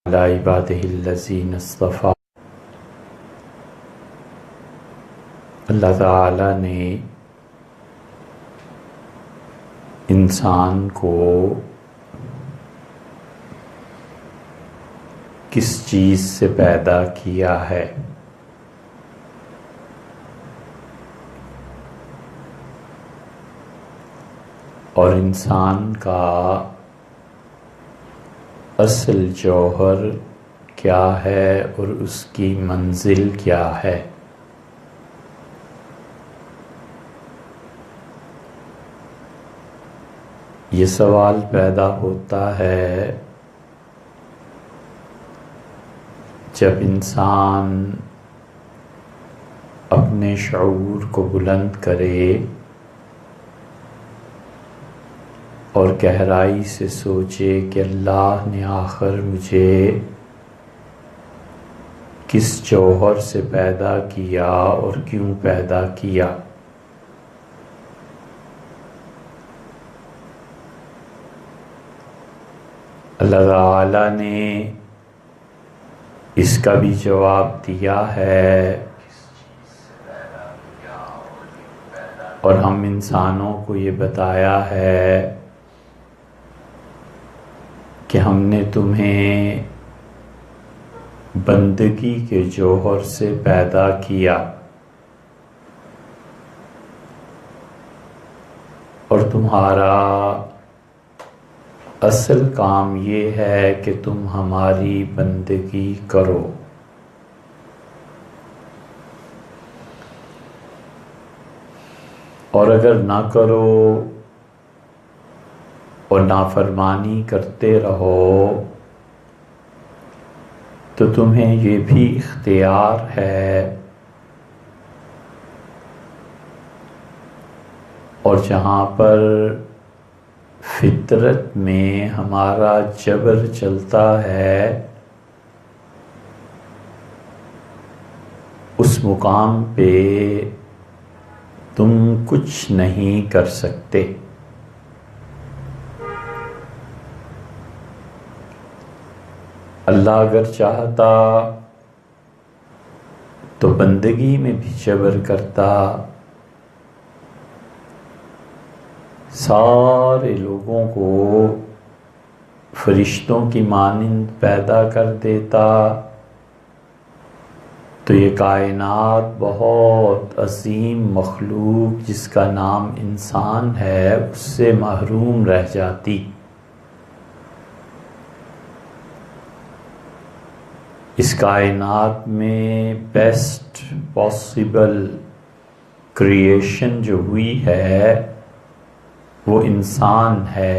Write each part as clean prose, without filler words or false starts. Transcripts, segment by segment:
علی عبادہ الذین اصطفیٰ۔ اللہ تعالیٰ نے انسان کو کس چیز سے پیدا کیا ہے؟ اور انسان کا اصل جوہر کیا ہے اور اس کی منزل کیا ہے؟ یہ سوال پیدا ہوتا ہے جب انسان اپنے شعور کو بلند کرے اور گہرائی سے سوچے کہ اللہ نے آخر مجھے کس جوہر سے پیدا کیا اور کیوں پیدا کیا۔ اللہ تعالیٰ نے اس کا بھی جواب دیا ہے اور ہم انسانوں کو یہ بتایا ہے کہ ہم نے تمہیں بندگی کے جوہر سے پیدا کیا اور تمہارا اصل کام یہ ہے کہ تم ہماری بندگی کرو۔ اور اگر نہ کرو اور نافرمانی کرتے رہو تو تمہیں یہ بھی اختیار ہے، اور جہاں پر فطرت میں ہمارا جبر چلتا ہے اس مقام پہ تم کچھ نہیں کر سکتے۔ اللہ اگر چاہتا تو بندگی میں بھی جبر کرتا، سارے لوگوں کو فرشتوں کی مانند پیدا کر دیتا تو یہ کائنات بہت عظیم مخلوق جس کا نام انسان ہے اس سے محروم رہ جاتی۔ اس کائنات میں بیسٹ پاسبل کریشن جو ہوئی ہے وہ انسان ہے،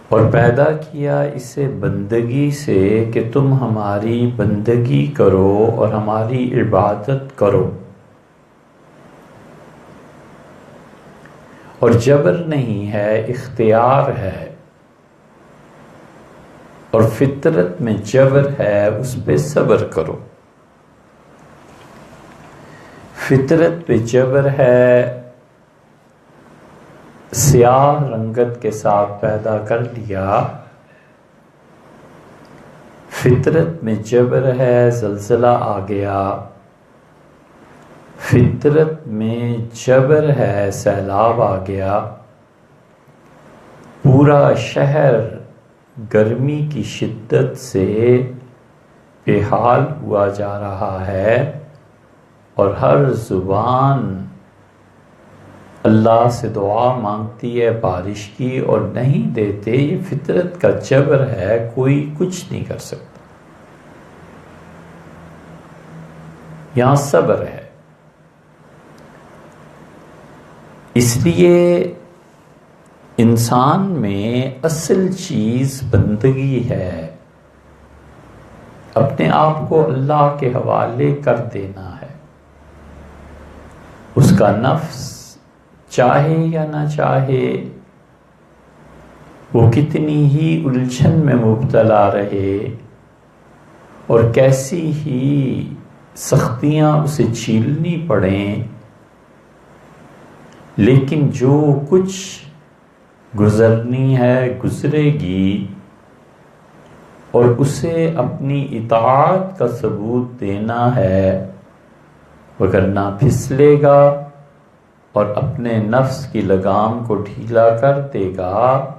اور پیدا کیا اسے بندگی سے کہ تم ہماری بندگی کرو اور ہماری عبادت کرو، اور جبر نہیں ہے، اختیار ہے، اور فطرت میں جبر ہے اس پہ صبر کرو۔ فطرت پہ جبر ہے، سیاہ رنگت کے ساتھ پیدا کر لیا، فطرت میں جبر ہے، زلزلہ آ گیا، فطرت میں جبر ہے، سیلاب آ گیا، پورا شہر گرمی کی شدت سے بے حال ہوا جا رہا ہے، اور ہر زبان اللہ سے دعا مانگتی ہے بارش کی اور نہیں دیتے۔ یہ فطرت کا جبر ہے، کوئی کچھ نہیں کر سکتا۔ یہاں صبر ہے، اس لیے انسان میں اصل چیز بندگی ہے، اپنے آپ کو اللہ کے حوالے کر دینا ہے۔ اس کا نفس چاہے یا نہ چاہے، وہ کتنی ہی الجھن میں مبتلا رہے اور کیسی ہی سختیاں اسے جھیلنی پڑیں، لیکن جو کچھ گزرنی ہے، گزرے گی، اور اسے اپنی اطاعت کا ثبوت دینا ہے، وگرنہ پھسلے گا اور اپنے نفس کی لگام کو ڈھیلا کر دے گا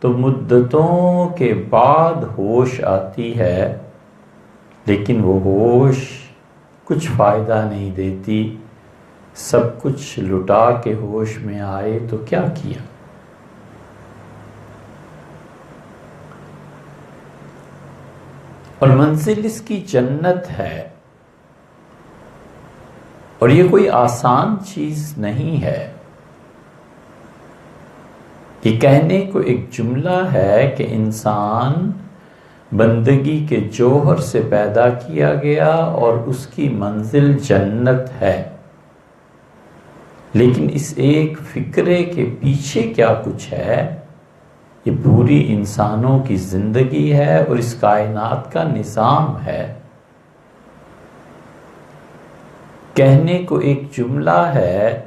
تو مدتوں کے بعد ہوش آتی ہے، لیکن وہ ہوش کچھ فائدہ نہیں دیتی۔ سب کچھ لٹا کے ہوش میں آئے تو کیا کیا؟ اور منزل اس کی جنت ہے، اور یہ کوئی آسان چیز نہیں ہے۔ یہ کہنے کو ایک جملہ ہے کہ انسان بندگی کے جوہر سے پیدا کیا گیا اور اس کی منزل جنت ہے، لیکن اس ایک فکرے کے پیچھے کیا کچھ ہے؟ یہ پوری انسانوں کی زندگی ہے اور اس کائنات کا نظام ہے۔ کہنے کو ایک جملہ ہے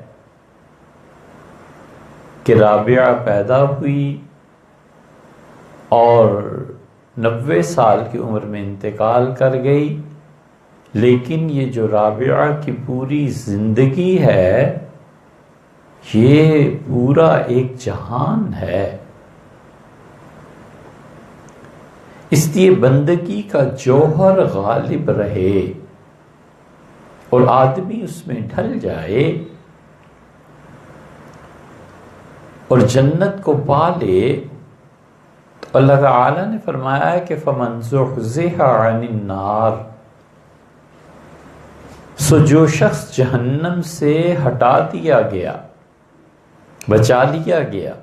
کہ رابعہ پیدا ہوئی اور 90 سال کی عمر میں انتقال کر گئی، لیکن یہ جو رابعہ کی پوری زندگی ہے یہ پورا ایک جہان ہے۔ اس لیے بندگی کا جوہر غالب رہے اور آدمی اس میں ڈھل جائے اور جنت کو پالے، تو اللہ تعالی نے فرمایا ہے کہ فَمَنْ زُحْزِحَ عَنِ النَّارِ، سو جو شخص جہنم سے ہٹا دیا گیا، بچا لیا گیا،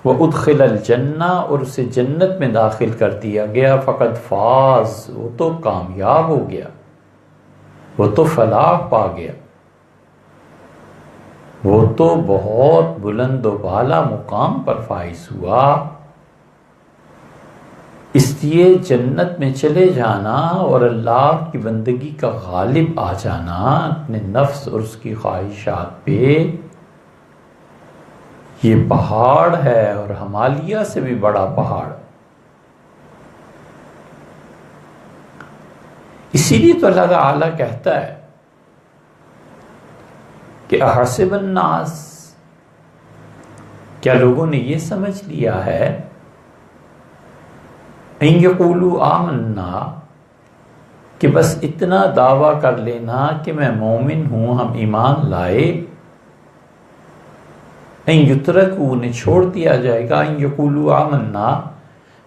وَأُدْخِلَ الْجَنَّةَ، اور اسے جنت میں داخل کر دیا گیا، فَقَدْ فَازَ، وہ تو کامیاب ہو گیا، وہ تو فلاح پا گیا، وہ تو بہت بلند و بالا مقام پر فائز ہوا۔ اس لیے جنت میں چلے جانا اور اللہ کی بندگی کا غالب آ جانا اپنے نفس اور اس کی خواہشات پہ، یہ پہاڑ ہے، اور ہمالیہ سے بھی بڑا پہاڑ۔ اسی لیے تو اللہ تعالیٰ کہتا ہے کہ احسب الناس، کیا لوگوں نے یہ سمجھ لیا ہے ان یقولوا آمنا، کہ بس اتنا دعویٰ کر لینا کہ میں مومن ہوں، ہم ایمان لائے، ان یترکوا، انہیں چھوڑ دیا جائے گا، ان یقولوا آمنا،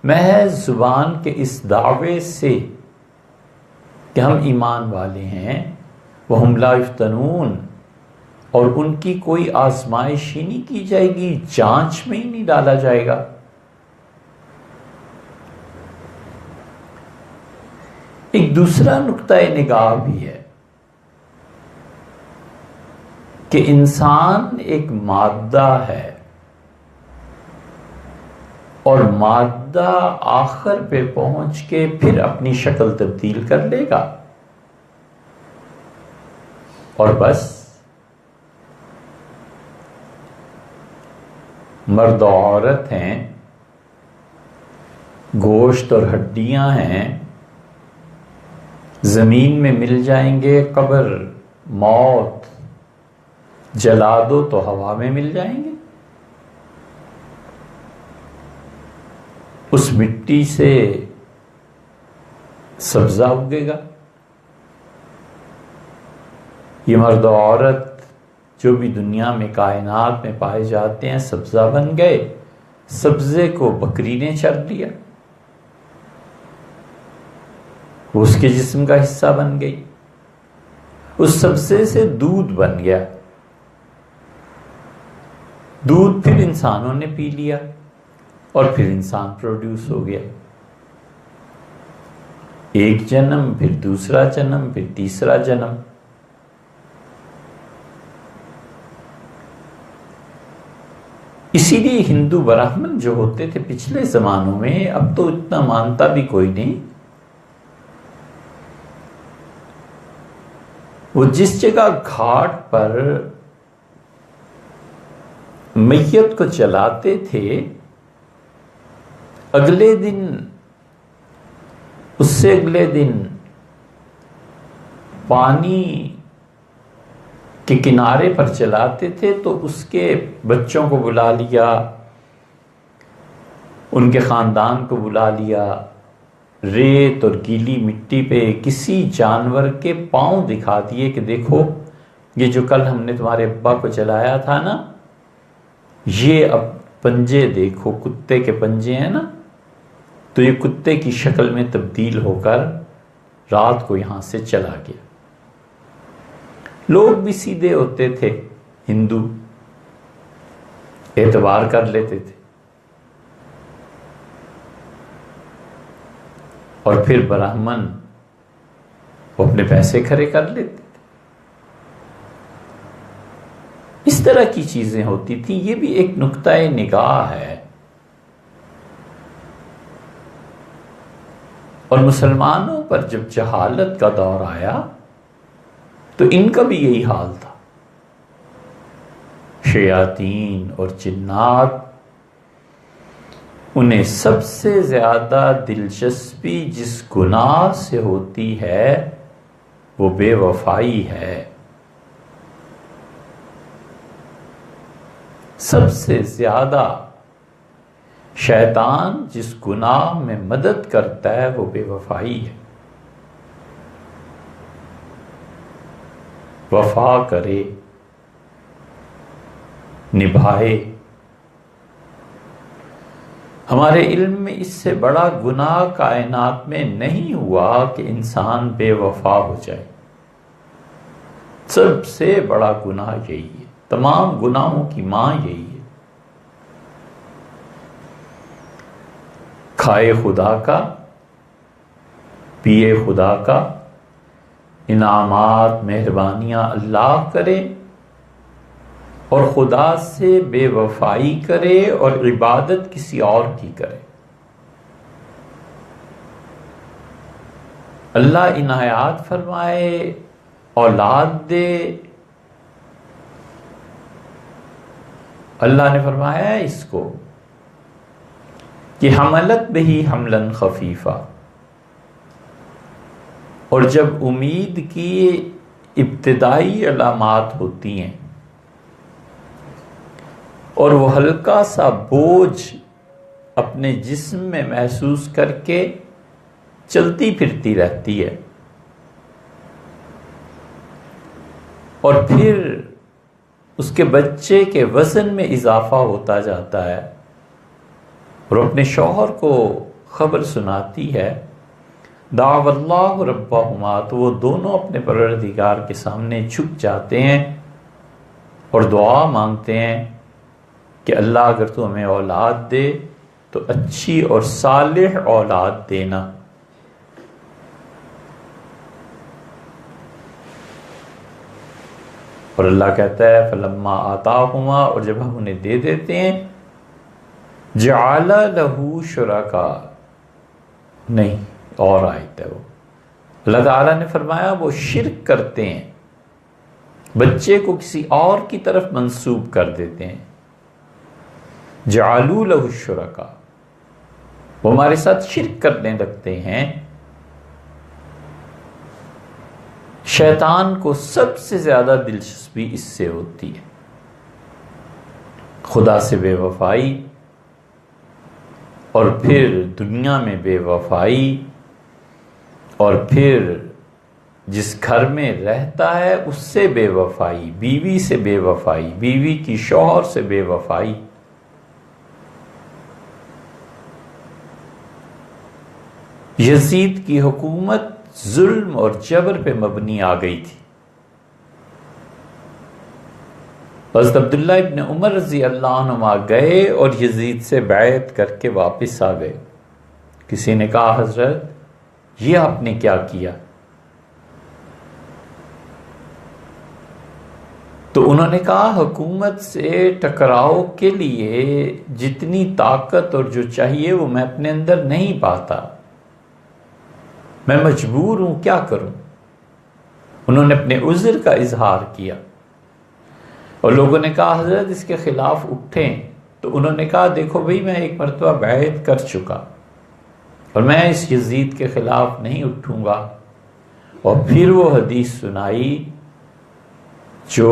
محض زبان کے اس دعوے سے کہ ہم ایمان والے ہیں، وہم لا یفتنون، اور ان کی کوئی آزمائش ہی نہیں کی جائے گی، جانچ میں ہی نہیں ڈالا جائے گا۔ ایک دوسرا نقطہ نگاہ بھی ہے کہ انسان ایک مادہ ہے، اور مادہ آخر پہ پہنچ کے پھر اپنی شکل تبدیل کر لے گا، اور بس مرد و عورت ہیں، گوشت اور ہڈیاں ہیں، زمین میں مل جائیں گے، قبر، موت، جلا دو تو ہوا میں مل جائیں گے، اس مٹی سے سبزہ اگے گا۔ یہ مرد و عورت جو بھی دنیا میں کائنات میں پائے جاتے ہیں سبزہ بن گئے، سبزے کو بکری نے چر لیا، وہ اس کے جسم کا حصہ بن گئی، اس سبزے سے دودھ بن گیا، دودھ پھر انسانوں نے پی لیا اور پھر انسان پروڈیوس ہو گیا، ایک جنم، پھر دوسرا جنم، پھر تیسرا جنم۔ اسی لیے ہندو براہمن جو ہوتے تھے پچھلے زمانوں میں، اب تو اتنا مانتا بھی کوئی نہیں، وہ جس جگہ گھاٹ پر میت کو جلاتے تھے، اگلے دن اس سے اگلے دن پانی کے کنارے پر چلاتے تھے تو اس کے بچوں کو بلا لیا، ان کے خاندان کو بلا لیا، ریت اور گیلی مٹی پہ کسی جانور کے پاؤں دکھا دیے کہ دیکھو یہ جو کل ہم نے تمہارے ابا کو جلایا تھا نا، یہ اب پنجے دیکھو، کتے کے پنجے ہیں نا، تو یہ کتے کی شکل میں تبدیل ہو کر رات کو یہاں سے چلا گیا۔ لوگ بھی سیدھے ہوتے تھے، ہندو اعتبار کر لیتے تھے، اور پھر برہمن وہ اپنے پیسے کھڑے کر لیتے تھے۔ اس طرح کی چیزیں ہوتی تھی۔ یہ بھی ایک نقطہ نگاہ ہے، اور مسلمانوں پر جب جہالت کا دور آیا تو ان کا بھی یہی حال تھا۔ شیاطین اور جنات، انہیں سب سے زیادہ دلچسپی جس گناہ سے ہوتی ہے وہ بے وفائی ہے۔ سب سے زیادہ شیطان جس گناہ میں مدد کرتا ہے وہ بے وفائی ہے۔ وفا کرے، نبھائے۔ ہمارے علم میں اس سے بڑا گناہ کائنات میں نہیں ہوا کہ انسان بے وفا ہو جائے۔ سب سے بڑا گناہ یہی ہے، تمام گناہوں کی ماں یہی ہے۔ کھائے خدا کا، پیے خدا کا، انعامات مہربانیاں اللہ کرے، اور خدا سے بے وفائی کرے اور عبادت کسی اور کی کرے۔ اللہ عنایات فرمائے، اولاد دے، اللہ نے فرمایا ہے اس کو کہ حملت بہی حملا خفیفا، اور جب امید کی ابتدائی علامات ہوتی ہیں اور وہ ہلکا سا بوجھ اپنے جسم میں محسوس کر کے چلتی پھرتی رہتی ہے، اور پھر اس کے بچے کے وزن میں اضافہ ہوتا جاتا ہے، اور اپنے شوہر کو خبر سناتی ہے، دعوا اللہ ربہما، تو وہ دونوں اپنے پروردگار کے سامنے جھک جاتے ہیں اور دعا مانگتے ہیں کہ اللہ اگر تو ہمیں اولاد دے تو اچھی اور صالح اولاد دینا۔ اور اللہ کہتا ہے فلما آتاہما، اور جب ہم انہیں دے دیتے ہیں، جعل لہ شرکا، نہیں اور آیت ہے وہ، اللہ تعالیٰ نے فرمایا وہ شرک کرتے ہیں، بچے کو کسی اور کی طرف منسوب کر دیتے ہیں۔ جعلوا لہ شرکا، وہ ہمارے ساتھ شرک کرنے لگتے ہیں۔ شیطان کو سب سے زیادہ دلچسپی اس سے ہوتی ہے، خدا سے بے وفائی، اور پھر دنیا میں بے وفائی، اور پھر جس گھر میں رہتا ہے اس سے بے وفائی، بیوی سے بے وفائی، بیوی کی شوہر سے بے وفائی۔ یزید کی حکومت ظلم اور جبر پہ مبنی آ گئی تھی۔ حضرت عبداللہ ابن عمر رضی اللہ عنہما گئے اور یزید سے بیعت کر کے واپس آ گئے۔ کسی نے کہا حضرت یہ آپ نے کیا کیا؟ تو انہوں نے کہا حکومت سے ٹکراؤ کے لیے جتنی طاقت اور جو چاہیے وہ میں اپنے اندر نہیں پاتا، میں مجبور ہوں، کیا کروں؟ انہوں نے اپنے عذر کا اظہار کیا، اور لوگوں نے کہا حضرت اس کے خلاف اٹھیں، تو انہوں نے کہا دیکھو بھئی میں ایک مرتبہ بیعت کر چکا اور میں اس یزید کے خلاف نہیں اٹھوں گا۔ اور پھر وہ حدیث سنائی جو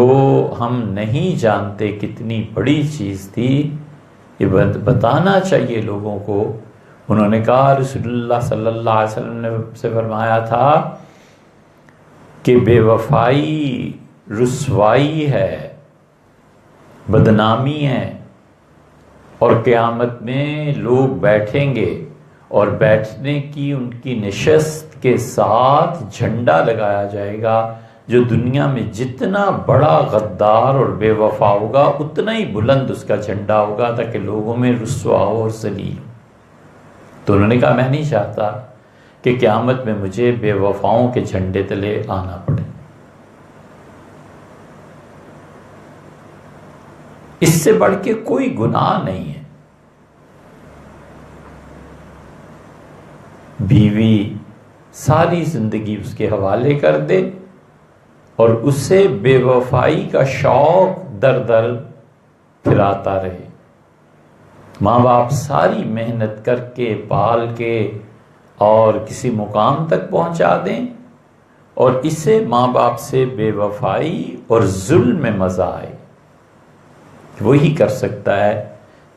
ہم نہیں جانتے کتنی بڑی چیز تھی، یہ بتانا چاہیے لوگوں کو۔ انہوں نے کہا رسول اللہ صلی اللہ علیہ وسلم نے سے فرمایا تھا کہ بے وفائی رسوائی ہے، بدنامی ہے، اور قیامت میں لوگ بیٹھیں گے اور بیٹھنے کی ان کی نشست کے ساتھ جھنڈا لگایا جائے گا، جو دنیا میں جتنا بڑا غدار اور بے وفا ہوگا اتنا ہی بلند اس کا جھنڈا ہوگا تاکہ لوگوں میں رسوا ہو اور ذلیل ہو۔ تو انہوں نے کہا میں نہیں چاہتا کہ قیامت میں مجھے بے وفاؤں کے جھنڈے تلے آنا پڑے۔ اس سے بڑھ کے کوئی گناہ نہیں ہے۔ بیوی ساری زندگی اس کے حوالے کر دے اور اسے بے وفائی کا شوق در در پھراتا رہے، ماں باپ ساری محنت کر کے پال کے اور کسی مقام تک پہنچا دیں، اور اسے ماں باپ سے بے وفائی اور ظلم میں مزہ آئے۔ وہی کر سکتا ہے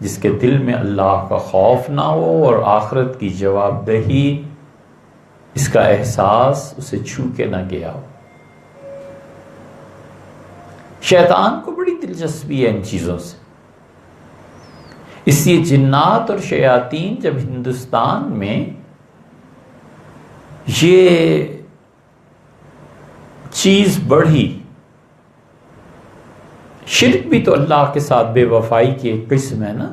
جس کے دل میں اللہ کا خوف نہ ہو اور آخرت کی جواب دہی اس کا احساس اسے چھو کے نہ گیا ہو۔ شیطان کو بڑی دلچسپی ہے ان چیزوں سے، اس لیے جنات اور شیاطین جب ہندوستان میں یہ چیز بڑھی، شرک بھی تو اللہ کے ساتھ بے وفائی کی ایک قسم ہے نا،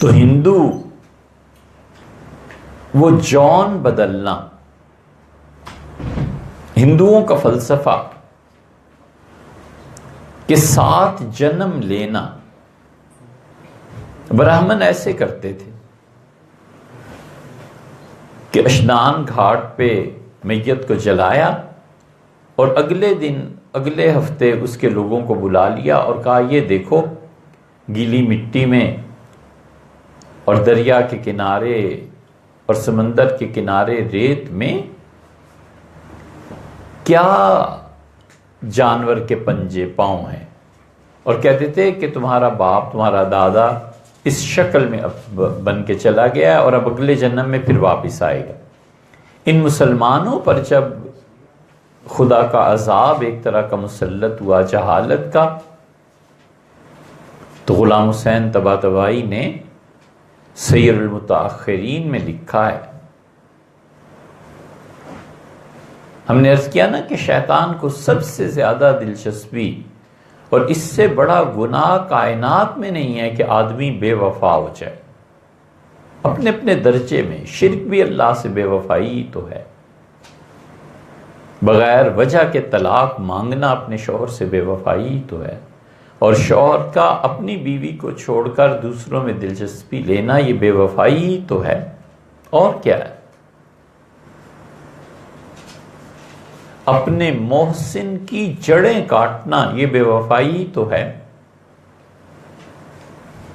تو ہندو وہ جون بدلنا، ہندوؤں کا فلسفہ کہ 7 جنم لینا، برہمن ایسے کرتے تھے کہ اشنان گھاٹ پہ میت کو جلایا اور اگلے دن اگلے ہفتے اس کے لوگوں کو بلا لیا اور کہا یہ دیکھو گیلی مٹی میں اور دریا کے کنارے اور سمندر کے کنارے ریت میں کیا جانور کے پنجے پاؤں ہیں، اور کہتے تھے کہ تمہارا باپ تمہارا دادا اس شکل میں اب بن کے چلا گیا ہے اور اب اگلے جنم میں پھر واپس آئے گا۔ ان مسلمانوں پر جب خدا کا عذاب ایک طرح کا مسلط ہوا جہالت کا، تو غلام حسین طباطبائی نے سیر المتاخرین میں لکھا ہے، ہم نے عرض کیا نا کہ شیطان کو سب سے زیادہ دلچسپی اور اس سے بڑا گناہ کائنات میں نہیں ہے کہ آدمی بے وفا ہو جائے، اپنے اپنے درجے میں۔ شرک بھی اللہ سے بے وفائی تو ہے، بغیر وجہ کے طلاق مانگنا اپنے شوہر سے بے وفائی تو ہے، اور شوہر کا اپنی بیوی کو چھوڑ کر دوسروں میں دلچسپی لینا یہ بے وفائی تو ہے، اور کیا ہے؟ اپنے محسن کی جڑیں کاٹنا یہ بے وفائی تو ہے۔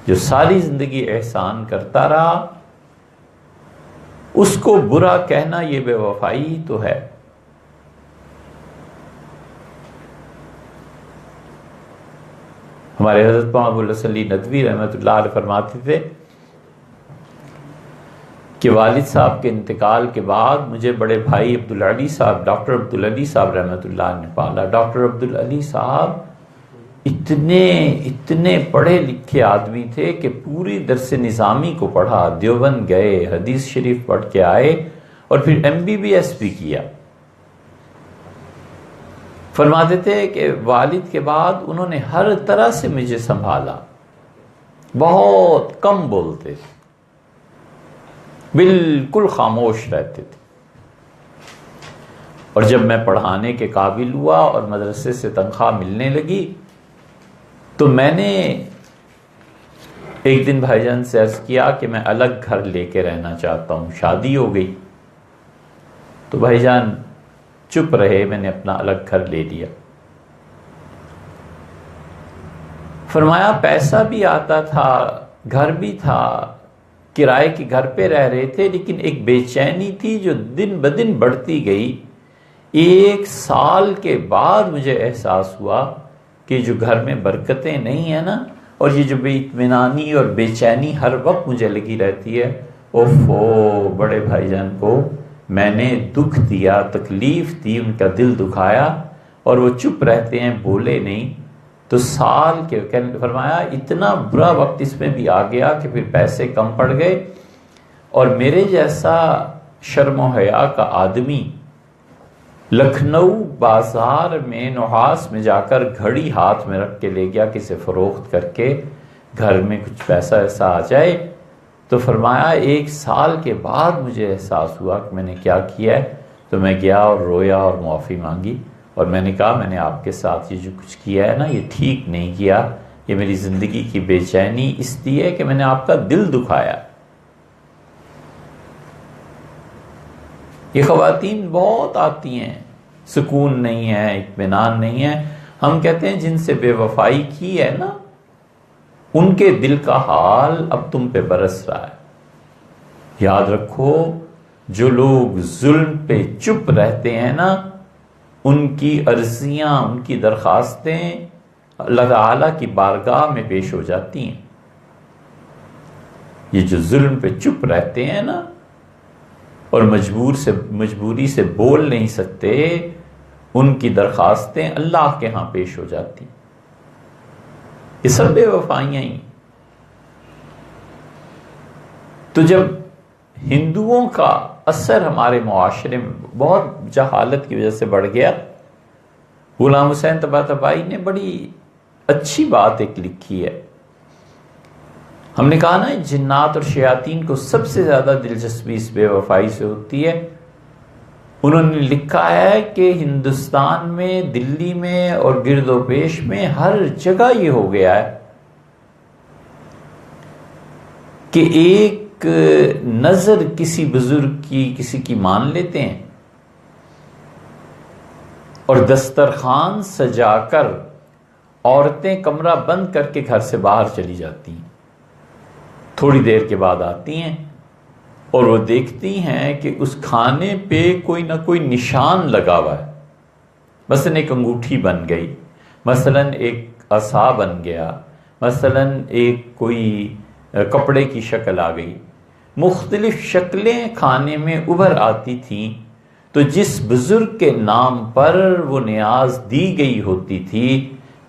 جو ساری زندگی احسان کرتا رہا اس کو برا کہنا یہ بے وفائی تو ہے۔ ہمارے حضرت مولانا ابوالحسن علی ندوی رحمۃ اللہ علیہ فرماتے تھے کہ والد صاحب کے انتقال کے بعد مجھے بڑے بھائی عبدالعلی صاحب، ڈاکٹر عبدالعلی صاحب رحمۃ اللہ نے پالا۔ ڈاکٹر عبدالعلی صاحب اتنے پڑھے لکھے آدمی تھے کہ پوری درس نظامی کو پڑھا، دیوبند گئے، حدیث شریف پڑھ کے آئے اور پھر MBBS بھی کیا۔ فرماتے تھے کہ والد کے بعد انہوں نے ہر طرح سے مجھے سنبھالا، بہت کم بولتے تھے، بالکل خاموش رہتے تھے، اور جب میں پڑھانے کے قابل ہوا اور مدرسے سے تنخواہ ملنے لگی تو میں نے ایک دن بھائی جان سے عرض کیا کہ میں الگ گھر لے کے رہنا چاہتا ہوں، شادی ہو گئی۔ تو بھائی جان چپ رہے، میں نے اپنا الگ گھر لے لیا۔ فرمایا پیسہ بھی آتا تھا، گھر بھی تھا، کرائے کے گھر پہ رہ رہے تھے، لیکن ایک بے چینی تھی جو دن بدن بڑھتی گئی۔ 1 سال کے بعد مجھے احساس ہوا کہ جو گھر میں برکتیں نہیں ہیں نا، اور یہ جو بے اطمینانی اور بے چینی ہر وقت مجھے لگی رہتی ہے، اوفو، بڑے بھائی جان کو میں نے دکھ دیا، تکلیف دی، ان کا دل دکھایا، اور وہ چپ رہتے ہیں، بولے نہیں۔ تو سال کے فرمایا اتنا برا وقت اس میں بھی آ گیا کہ پھر پیسے کم پڑ گئے، اور میرے جیسا شرم و حیا کا آدمی لکھنؤ بازار میں نحاس میں جا کر گھڑی ہاتھ میں رکھ کے لے گیا کہ اسے فروخت کر کے گھر میں کچھ پیسہ ایسا آ جائے۔ تو فرمایا 1 سال کے بعد مجھے احساس ہوا کہ میں نے کیا کیا ہے، تو میں گیا اور رویا اور معافی مانگی، اور میں نے کہا میں نے آپ کے ساتھ یہ جو کچھ کیا ہے نا، یہ ٹھیک نہیں کیا، یہ میری زندگی کی بے چینی اس لیے کہ میں نے آپ کا دل دکھایا۔ یہ خواتین بہت آتی ہیں، سکون نہیں ہے، اطمینان نہیں ہے، ہم کہتے ہیں جن سے بے وفائی کی ہے نا، ان کے دل کا حال اب تم پہ برس رہا ہے۔ یاد رکھو، جو لوگ ظلم پہ چپ رہتے ہیں نا، ان کی عرضیاں، ان کی درخواستیں اللہ تعالیٰ کی بارگاہ میں پیش ہو جاتی ہیں۔ یہ جو ظلم پہ چپ رہتے ہیں نا، اور مجبوری سے بول نہیں سکتے، ان کی درخواستیں اللہ کے ہاں پیش ہو جاتی ہیں۔ یہ سب بے وفائیاں ہی۔ تو جب ہندوؤں کا اثر ہمارے معاشرے میں بہت جہالت کی وجہ سے بڑھ گیا، غلام حسین طباطبائی نے بڑی اچھی بات ایک لکھی ہے۔ ہم نے کہا نا جنات اور شیاطین کو سب سے زیادہ دلچسپی اس بے وفائی سے ہوتی ہے۔ انہوں نے لکھا ہے کہ ہندوستان میں، دلی میں اور گرد و پیش میں ہر جگہ یہ ہو گیا ہے کہ ایک نظر کسی بزرگ کی، کسی کی مان لیتے ہیں، اور دسترخوان سجا کر عورتیں کمرہ بند کر کے گھر سے باہر چلی جاتی ہیں، تھوڑی دیر کے بعد آتی ہیں اور وہ دیکھتی ہیں کہ اس کھانے پہ کوئی نہ کوئی نشان لگا ہوا ہے، مثلا ایک انگوٹھی بن گئی، مثلا ایک عصا بن گیا، مثلا ایک کوئی کپڑے کی شکل آ گئی، مختلف شکلیں کھانے میں ابھر آتی تھیں۔ تو جس بزرگ کے نام پر وہ نیاز دی گئی ہوتی تھی،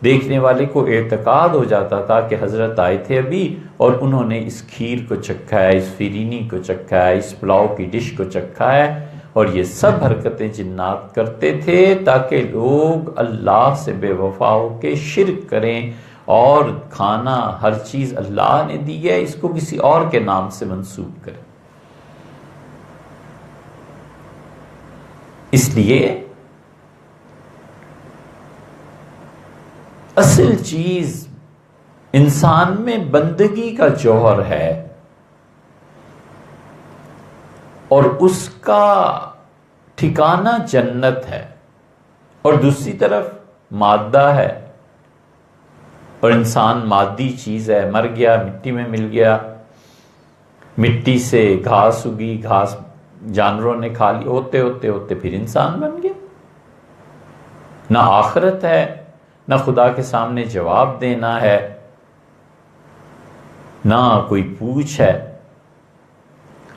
دیکھنے والے کو اعتقاد ہو جاتا تھا کہ حضرت آئے تھے ابھی اور انہوں نے اس کھیر کو چکھا ہے، اس فرینی کو چکھا ہے، اس پلاؤ کی ڈش کو چکھا ہے، اور یہ سب حرکتیں جنات کرتے تھے تاکہ لوگ اللہ سے بے وفا ہو کے شرک کریں، اور کھانا ہر چیز اللہ نے دی ہے، اس کو کسی اور کے نام سے منسوب کریں۔ اس لیے اصل چیز انسان میں بندگی کا جوہر ہے، اور اس کا ٹھکانہ جنت ہے، اور دوسری طرف مادہ ہے، اور انسان مادی چیز ہے، مر گیا مٹی میں مل گیا، مٹی سے گھاس اگی، گھاس جانوروں نے کھا لی، ہوتے ہوتے ہوتے پھر انسان بن گیا۔ نہ آخرت ہے، نہ خدا کے سامنے جواب دینا ہے، نہ کوئی پوچھ ہے۔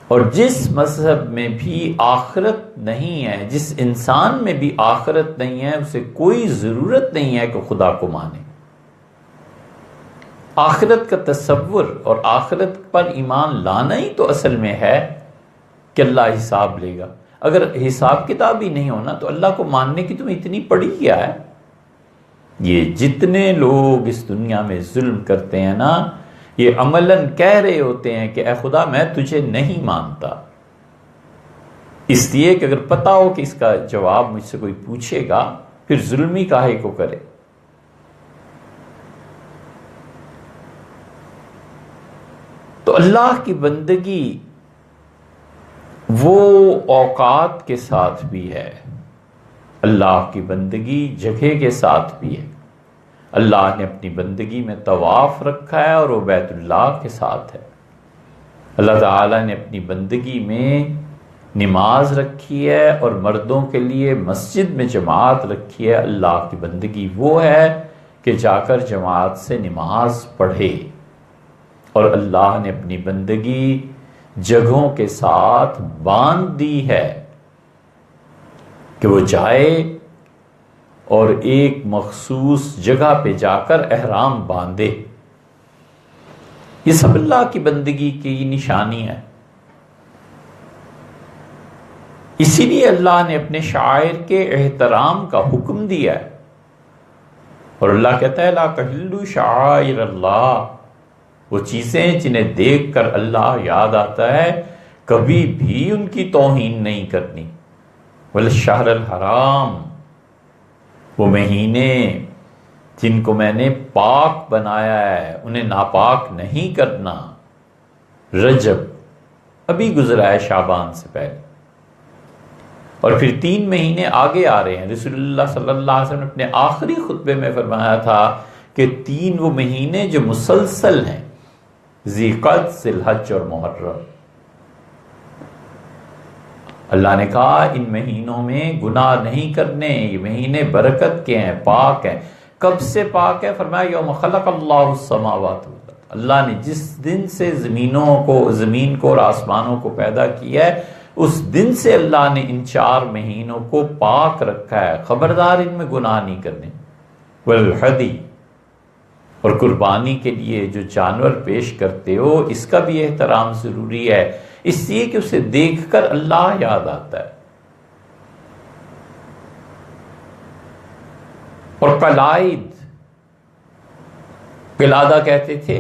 اور جس مذہب میں بھی آخرت نہیں ہے، جس انسان میں بھی آخرت نہیں ہے، اسے کوئی ضرورت نہیں ہے کہ خدا کو مانے۔ آخرت کا تصور اور آخرت پر ایمان لانا ہی تو اصل میں ہے کہ اللہ حساب لے گا۔ اگر حساب کتاب ہی نہیں ہونا تو اللہ کو ماننے کی تمہیں اتنی پڑی کیا ہے؟ یہ جتنے لوگ اس دنیا میں ظلم کرتے ہیں نا، یہ عملاً کہہ رہے ہوتے ہیں کہ اے خدا میں تجھے نہیں مانتا، اس لیے کہ اگر پتا ہو کہ اس کا جواب مجھ سے کوئی پوچھے گا پھر ظلم ہی کاہے کو کرے۔ تو اللہ کی بندگی وہ اوقات کے ساتھ بھی ہے، اللہ کی بندگی جگہ کے ساتھ بھی ہے۔ اللہ نے اپنی بندگی میں طواف رکھا ہے اور وہ بیت اللہ کے ساتھ ہے۔ اللہ تعالیٰ نے اپنی بندگی میں نماز رکھی ہے اور مردوں کے لیے مسجد میں جماعت رکھی ہے۔ اللہ کی بندگی وہ ہے کہ جا کر جماعت سے نماز پڑھے، اور اللہ نے اپنی بندگی جگہوں کے ساتھ باندھ دی ہے کہ وہ جائے اور ایک مخصوص جگہ پہ جا کر احرام باندھے۔ یہ سب اللہ کی بندگی کی نشانی ہے۔ اسی لیے اللہ نے اپنے شاعر کے احترام کا حکم دیا ہے، اور اللہ کہتا ہے لا تحلوا شعائر اللہ، وہ چیزیں جنہیں دیکھ کر اللہ یاد آتا ہے کبھی بھی ان کی توہین نہیں کرنی۔ والشہر الحرام، وہ مہینے جن کو میں نے پاک بنایا ہے انہیں ناپاک نہیں کرنا۔ رجب ابھی گزرا ہے شعبان سے پہلے، اور پھر 3 مہینے آگے آ رہے ہیں۔ رسول اللہ صلی اللہ علیہ وسلم نے اپنے آخری خطبے میں فرمایا تھا کہ 3 وہ مہینے جو مسلسل ہیں، ذی قعد، ذی الحج اور محرم۔ اللہ نے کہا ان مہینوں میں گناہ نہیں کرنے، یہ مہینے برکت کے ہیں، پاک ہیں۔ کب سے پاک ہے؟ فرمایا یوم خلق اللہ السماوات والارض، اللہ نے جس دن سے زمین کو اور آسمانوں کو پیدا کیا ہے اس دن سے اللہ نے ان 4 مہینوں کو پاک رکھا ہے، خبردار ان میں گناہ نہیں کرنے۔ والحدی، اور قربانی کے لیے جو جانور پیش کرتے ہو اس کا بھی احترام ضروری ہے، اس لیے کہ اسے دیکھ کر اللہ یاد آتا ہے۔ اور قلائد، قلادہ کہتے تھے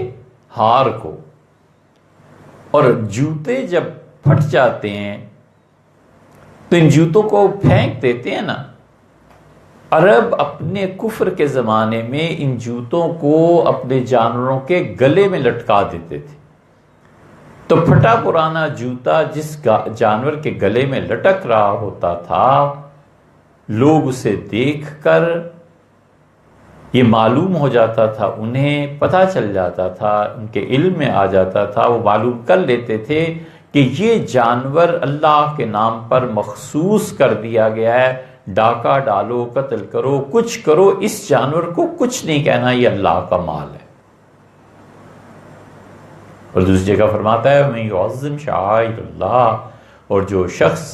ہار کو، اور جوتے جب پھٹ جاتے ہیں تو ان جوتوں کو پھینک دیتے ہیں نا۔ عرب اپنے کفر کے زمانے میں ان جوتوں کو اپنے جانوروں کے گلے میں لٹکا دیتے تھے، تو پھٹا پرانا جوتا جس جانور کے گلے میں لٹک رہا ہوتا تھا، لوگ اسے دیکھ کر یہ معلوم ہو جاتا تھا، انہیں پتہ چل جاتا تھا، ان کے علم میں آ جاتا تھا، وہ معلوم کر لیتے تھے کہ یہ جانور اللہ کے نام پر مخصوص کر دیا گیا ہے، ڈاکہ ڈالو، قتل کرو، کچھ کرو، اس جانور کو کچھ نہیں کہنا، یہ اللہ کا مال ہے۔ اور دوسری جگہ فرماتا ہے میں یعظم شعائر اللہ، اور جو شخص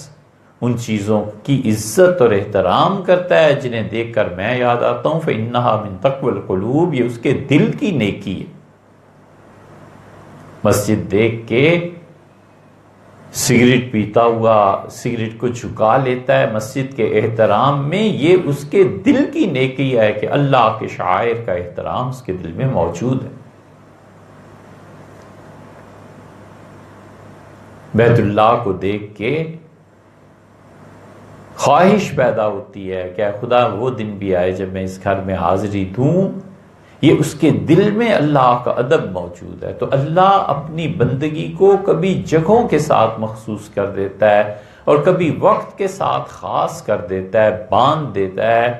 ان چیزوں کی عزت اور احترام کرتا ہے جنہیں دیکھ کر میں یاد آتا ہوں، فإنہا من تقوی القلوب، یہ اس کے دل کی نیکی ہے۔ مسجد دیکھ کے سگریٹ پیتا ہوا سگریٹ کو چھکا لیتا ہے مسجد کے احترام میں، یہ اس کے دل کی نیکی ہے کہ اللہ کے شاعر کا احترام اس کے دل میں موجود ہے۔ بیت اللہ کو دیکھ کے خواہش پیدا ہوتی ہے کہ خدا وہ دن بھی آئے جب میں اس گھر میں حاضری دوں، یہ اس کے دل میں اللہ کا ادب موجود ہے۔ تو اللہ اپنی بندگی کو کبھی جگہوں کے ساتھ مخصوص کر دیتا ہے اور کبھی وقت کے ساتھ خاص کر دیتا ہے، باندھ دیتا ہے۔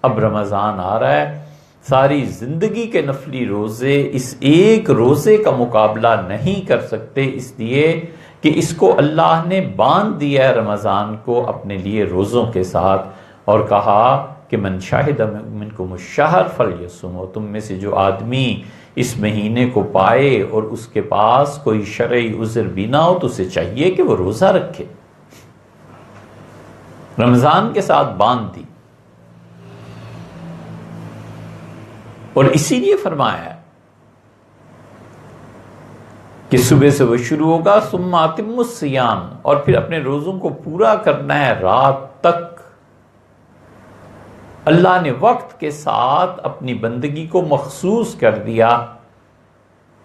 اب رمضان آ رہا ہے، ساری زندگی کے نفلی روزے اس ایک روزے کا مقابلہ نہیں کر سکتے، اس لیے کہ اس کو اللہ نے باندھ دیا ہے رمضان کو اپنے لیے روزوں کے ساتھ، اور کہا کہ من شاہد منکم الشہر فلیصم، تم میں سے جو آدمی اس مہینے کو پائے اور اس کے پاس کوئی شرعی عذر بھی نہ ہو تو اسے چاہیے کہ وہ روزہ رکھے۔ رمضان کے ساتھ باندھ دی، اور اسی لیے فرمایا کہ صبح سے وہ شروع ہوگا، ثم اتموا الصیام، اور پھر اپنے روزوں کو پورا کرنا ہے رات تک۔ اللہ نے وقت کے ساتھ اپنی بندگی کو مخصوص کر دیا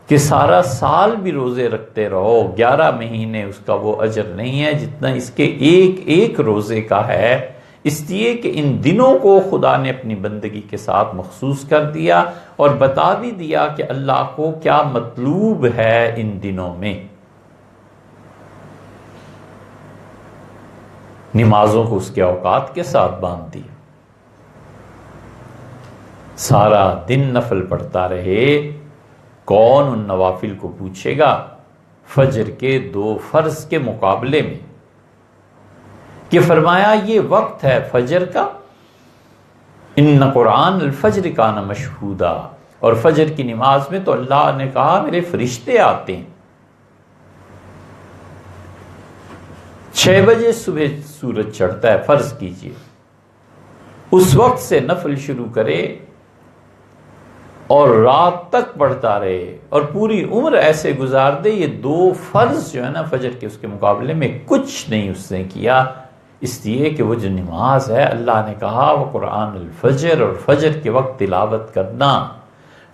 کہ سارا سال بھی روزے رکھتے رہو، 11 مہینے اس کا وہ اجر نہیں ہے جتنا اس کے ایک ایک روزے کا ہے، اس لیے کہ ان دنوں کو خدا نے اپنی بندگی کے ساتھ مخصوص کر دیا اور بتا بھی دیا کہ اللہ کو کیا مطلوب ہے ان دنوں میں۔ نمازوں کو اس کے اوقات کے ساتھ باندھ دیا، سارا دن نفل پڑھتا رہے، کون ان نوافل کو پوچھے گا فجر کے 2 فرض کے مقابلے میں؟ کہ فرمایا یہ وقت ہے فجر کا، ان قرآن الفجر کان مشہودا، اور فجر کی نماز میں تو اللہ نے کہا میرے فرشتے آتے ہیں۔ 6 بجے صبح سورج چڑھتا ہے، فرض کیجئے اس وقت سے نفل شروع کرے اور رات تک پڑھتا رہے اور پوری عمر ایسے گزار دے، یہ 2 فرض جو ہے نا فجر کے، اس کے مقابلے میں کچھ نہیں اس نے کیا، اس لیے کہ وہ جو نماز ہے اللہ نے کہا وہ قرآن الفجر، اور فجر کے وقت تلاوت کرنا،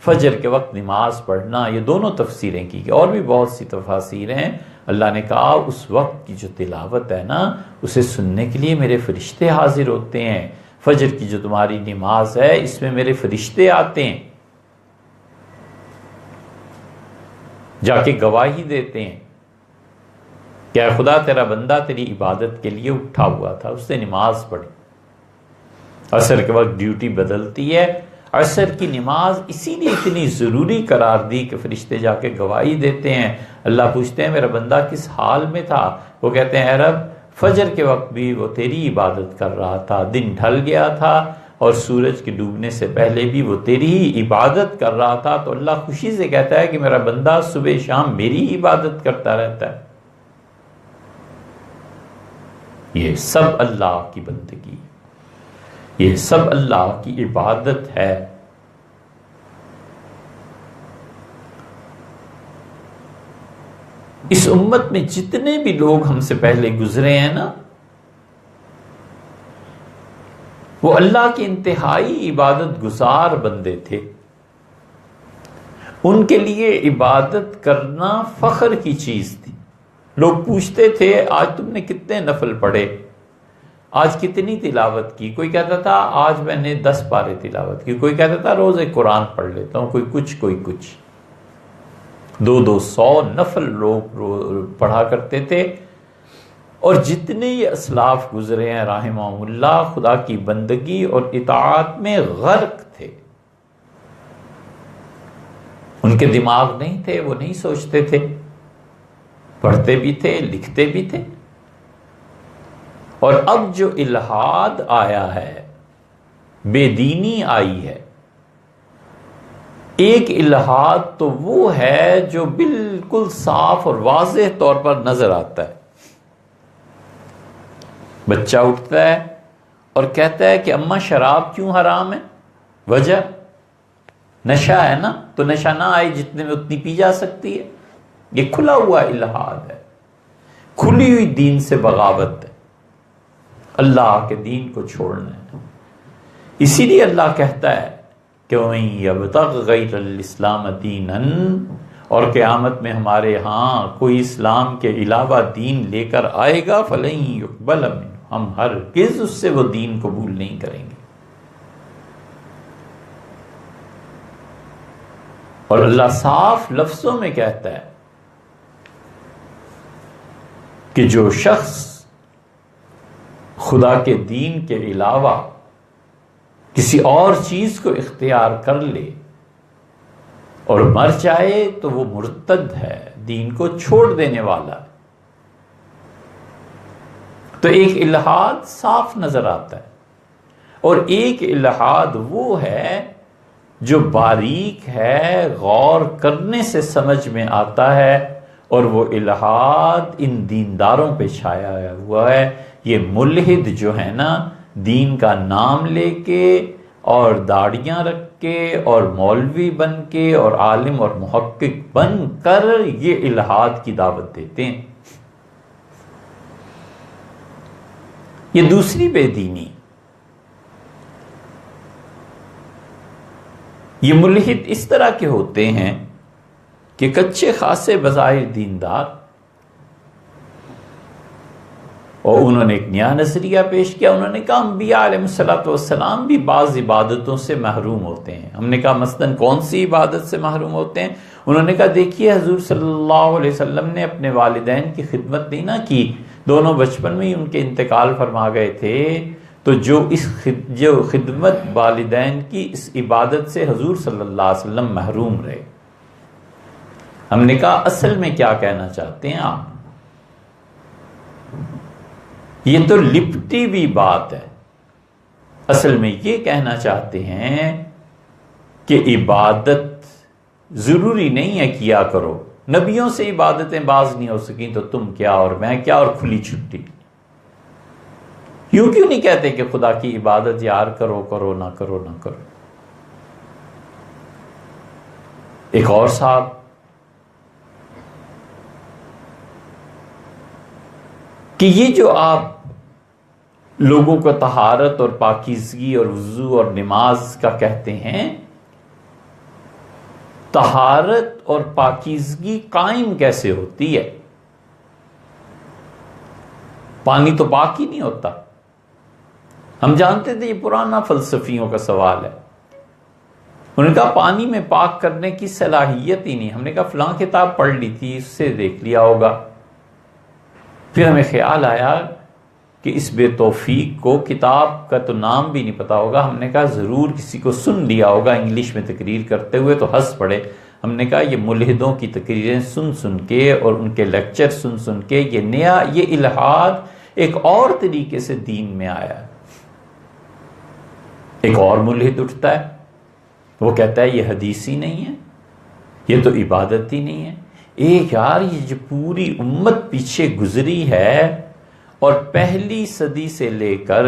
فجر کے وقت نماز پڑھنا، یہ دونوں تفسیریں کی گئی، اور بھی بہت سی تفاسیر ہیں۔ اللہ نے کہا اس وقت کی جو تلاوت ہے نا اسے سننے کے لیے میرے فرشتے حاضر ہوتے ہیں، فجر کی جو تمہاری نماز ہے اس میں میرے فرشتے آتے ہیں، جا کے گواہی دیتے ہیں کہ اے خدا تیرا بندہ تیری عبادت کے لیے اٹھا ہوا تھا، اس نے نماز پڑھی۔ عصر کے وقت ڈیوٹی بدلتی ہے، عصر کی نماز اسی لیے اتنی ضروری قرار دی کہ فرشتے جا کے گواہی دیتے ہیں، اللہ پوچھتے ہیں میرا بندہ کس حال میں تھا؟ وہ کہتے ہیں اے رب فجر کے وقت بھی وہ تیری عبادت کر رہا تھا، دن ڈھل گیا تھا اور سورج کے ڈوبنے سے پہلے بھی وہ تیری ہی عبادت کر رہا تھا، تو اللہ خوشی سے کہتا ہے کہ میرا بندہ صبح شام میری ہی عبادت کرتا رہتا ہے۔ یہ سب اللہ کی بندگی، یہ سب اللہ کی عبادت ہے۔ اس امت میں جتنے بھی لوگ ہم سے پہلے گزرے ہیں نا وہ اللہ کے انتہائی عبادت گزار بندے تھے، ان کے لیے عبادت کرنا فخر کی چیز تھی۔ لوگ پوچھتے تھے آج تم نے کتنے نفل پڑھے، آج کتنی تلاوت کی؟ کوئی کہتا تھا آج میں نے 10 پارے تلاوت کی، کوئی کہتا تھا روز ایک قرآن پڑھ لیتا ہوں، کوئی کچھ کوئی کچھ۔ 200 نفل لوگ پڑھا کرتے تھے، اور جتنے یہ اسلاف گزرے ہیں رحمہم اللہ خدا کی بندگی اور اطاعت میں غرق تھے۔ ان کے دماغ نہیں تھے، وہ نہیں سوچتے تھے، پڑھتے بھی تھے لکھتے بھی تھے۔ اور اب جو الحاد آیا ہے، بے دینی آئی ہے، ایک الحاد تو وہ ہے جو بالکل صاف اور واضح طور پر نظر آتا ہے۔ بچہ اٹھتا ہے اور کہتا ہے کہ اماں شراب کیوں حرام ہے؟ وجہ نشہ ہے نا، تو نشہ نہ آئے جتنے میں اتنی پی جا سکتی ہے۔ یہ کھلا ہوا الحاد ہے، کھلی ہوئی دین سے بغاوت ہے، اللہ کے دین کو چھوڑنا ہے۔ اسی لیے اللہ کہتا ہے کہ وَمَن يَبْتَغِ غَيْرَ الْإِسْلَامَ دِينًا، اور قیامت میں ہمارے ہاں کوئی اسلام کے علاوہ دین لے کر آئے گا فَلَن يُقْبَلَ مِنْهُ، ہم ہرگز اس سے وہ دین قبول نہیں کریں گے۔ اور اللہ صاف لفظوں میں کہتا ہے کہ جو شخص خدا کے دین کے علاوہ کسی اور چیز کو اختیار کر لے اور مر جائے تو وہ مرتد ہے، دین کو چھوڑ دینے والا ہے۔ تو ایک الحاد صاف نظر آتا ہے، اور ایک الحاد وہ ہے جو باریک ہے، غور کرنے سے سمجھ میں آتا ہے، اور وہ الحاد ان دینداروں پہ چھایا ہوا ہے۔ یہ ملحد جو ہے نا، دین کا نام لے کے اور داڑیاں رکھ کے اور مولوی بن کے اور عالم اور محقق بن کر یہ الحاد کی دعوت دیتے ہیں۔ یہ دوسری بے دینی۔ یہ ملحد اس طرح کے ہوتے ہیں کہ کچے خاصے بظاہر دیندار، اور انہوں نے ایک نیا نظریہ پیش کیا۔ انہوں نے کہا انبیاء علیہ السلام بھی بعض عبادتوں سے محروم ہوتے ہیں۔ ہم نے کہا مثلاً کون سی عبادت سے محروم ہوتے ہیں؟ انہوں نے کہا دیکھیے حضور صلی اللہ علیہ وسلم نے اپنے والدین کی خدمت نہیں نہ کی دونوں بچپن میں ہی ان کے انتقال فرما گئے تھے، تو جو خدمت والدین کی اس عبادت سے حضور صلی اللہ علیہ وسلم محروم رہے۔ ہم نے کہا اصل میں کیا کہنا چاہتے ہیں آپ؟ یہ تو لپٹی بھی بات ہے، اصل میں یہ کہنا چاہتے ہیں کہ عبادت ضروری نہیں ہے کیا کرو، نبیوں سے عبادتیں باز نہیں ہو سکیں تو تم کیا اور میں کیا، اور کھلی چھٹی۔ یوں کیوں نہیں کہتے کہ خدا کی عبادت یار کرو کرو نہ کرو نہ کرو؟ ایک اور صاحب کہ یہ جو آپ لوگوں کو طہارت اور پاکیزگی اور وضو اور نماز کا کہتے ہیں، طہارت اور پاکیزگی قائم کیسے ہوتی ہے؟ پانی تو پاک ہی نہیں ہوتا۔ ہم جانتے تھے یہ پرانا فلسفیوں کا سوال ہے۔ انہوں نے کہا پانی میں پاک کرنے کی صلاحیت ہی نہیں۔ ہم نے کہا فلاں کتاب پڑھ لی تھی، اس سے دیکھ لیا ہوگا۔ پھر ہمیں خیال آیا کہ اس بے توفیق کو کتاب کا تو نام بھی نہیں پتا ہوگا۔ ہم نے کہا ضرور کسی کو سن لیا ہوگا انگلش میں تقریر کرتے ہوئے تو ہنس پڑے۔ ہم نے کہا یہ ملحدوں کی تقریریں سن سن کے اور ان کے لیکچر سن سن کے یہ الہاد ایک اور طریقے سے دین میں آیا ہے۔ ایک اور ملحد اٹھتا ہے، وہ کہتا ہے یہ حدیث ہی نہیں ہے، یہ تو عبادت ہی نہیں ہے۔ ایک یار یہ جو پوری امت پیچھے گزری ہے اور پہلی صدی سے لے کر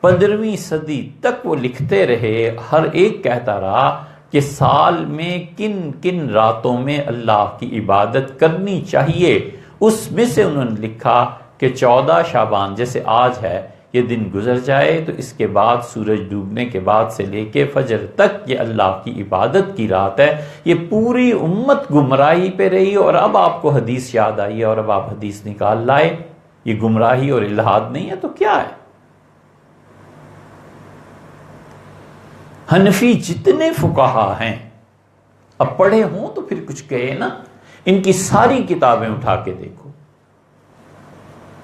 15ویں صدی تک وہ لکھتے رہے، ہر ایک کہتا رہا کہ سال میں کن کن راتوں میں اللہ کی عبادت کرنی چاہیے۔ اس میں سے انہوں نے لکھا کہ 14 شعبان جیسے آج ہے، یہ دن گزر جائے تو اس کے بعد سورج ڈوبنے کے بعد سے لے کے فجر تک یہ اللہ کی عبادت کی رات ہے۔ یہ پوری امت گمراہی پہ رہی اور اب آپ کو حدیث یاد آئی ہے اور اب آپ حدیث نکال لائے۔ یہ گمراہی اور الہاد نہیں ہے تو کیا ہے؟ حنفی جتنے فقہا ہیں، اب پڑھے ہوں تو پھر کچھ کہے نا، ان کی ساری کتابیں اٹھا کے دیکھو،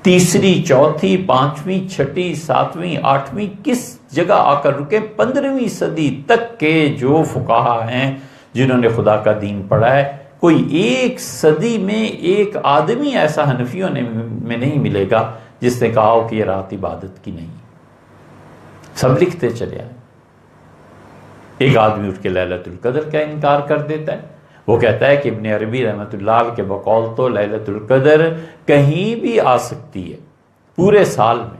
3ری 4تھی 5ویں 6ٹھی 7ویں 8ویں کس جگہ آ کر رکے؟ 15ویں صدی تک کے جو فقہا ہیں جنہوں نے خدا کا دین پڑھا ہے، کوئی ایک صدی میں ایک آدمی ایسا حنفیوں میں نہیں ملے گا جس نے کہا ہو کہ یہ رات عبادت کی نہیں۔ سب لکھتے چلے آئے۔ ایک آدمی اٹھ کے لیلۃ القدر کا انکار کر دیتا ہے، وہ کہتا ہے کہ ابن عربی رحمۃ اللہ علیہ کے بقول تو لیلۃ القدر کہیں بھی آ سکتی ہے پورے سال میں۔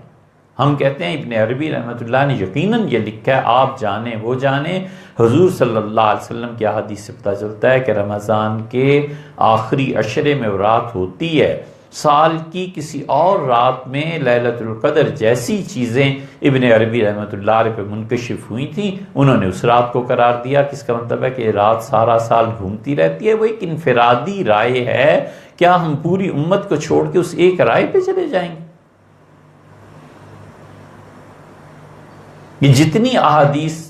ہم کہتے ہیں ابن عربی رحمۃ اللہ نے یقیناً یہ لکھا ہے، آپ جانیں وہ جانیں، حضور صلی اللہ علیہ وسلم کی احادیث سے پتہ چلتا ہے کہ رمضان کے آخری عشرے میں وہ رات ہوتی ہے۔ سال کی کسی اور رات میں لیلۃ القدر جیسی چیزیں ابن عربی رحمۃ اللہ علیہ پہ منکشف ہوئی تھیں، انہوں نے اس رات کو قرار دیا۔ کس کا مطلب ہے کہ یہ رات سارا سال گھومتی رہتی ہے۔ وہ ایک انفرادی رائے ہے، کیا ہم پوری امت کو چھوڑ کے اس ایک رائے پہ چلے جائیں گے؟ یہ جتنی احادیث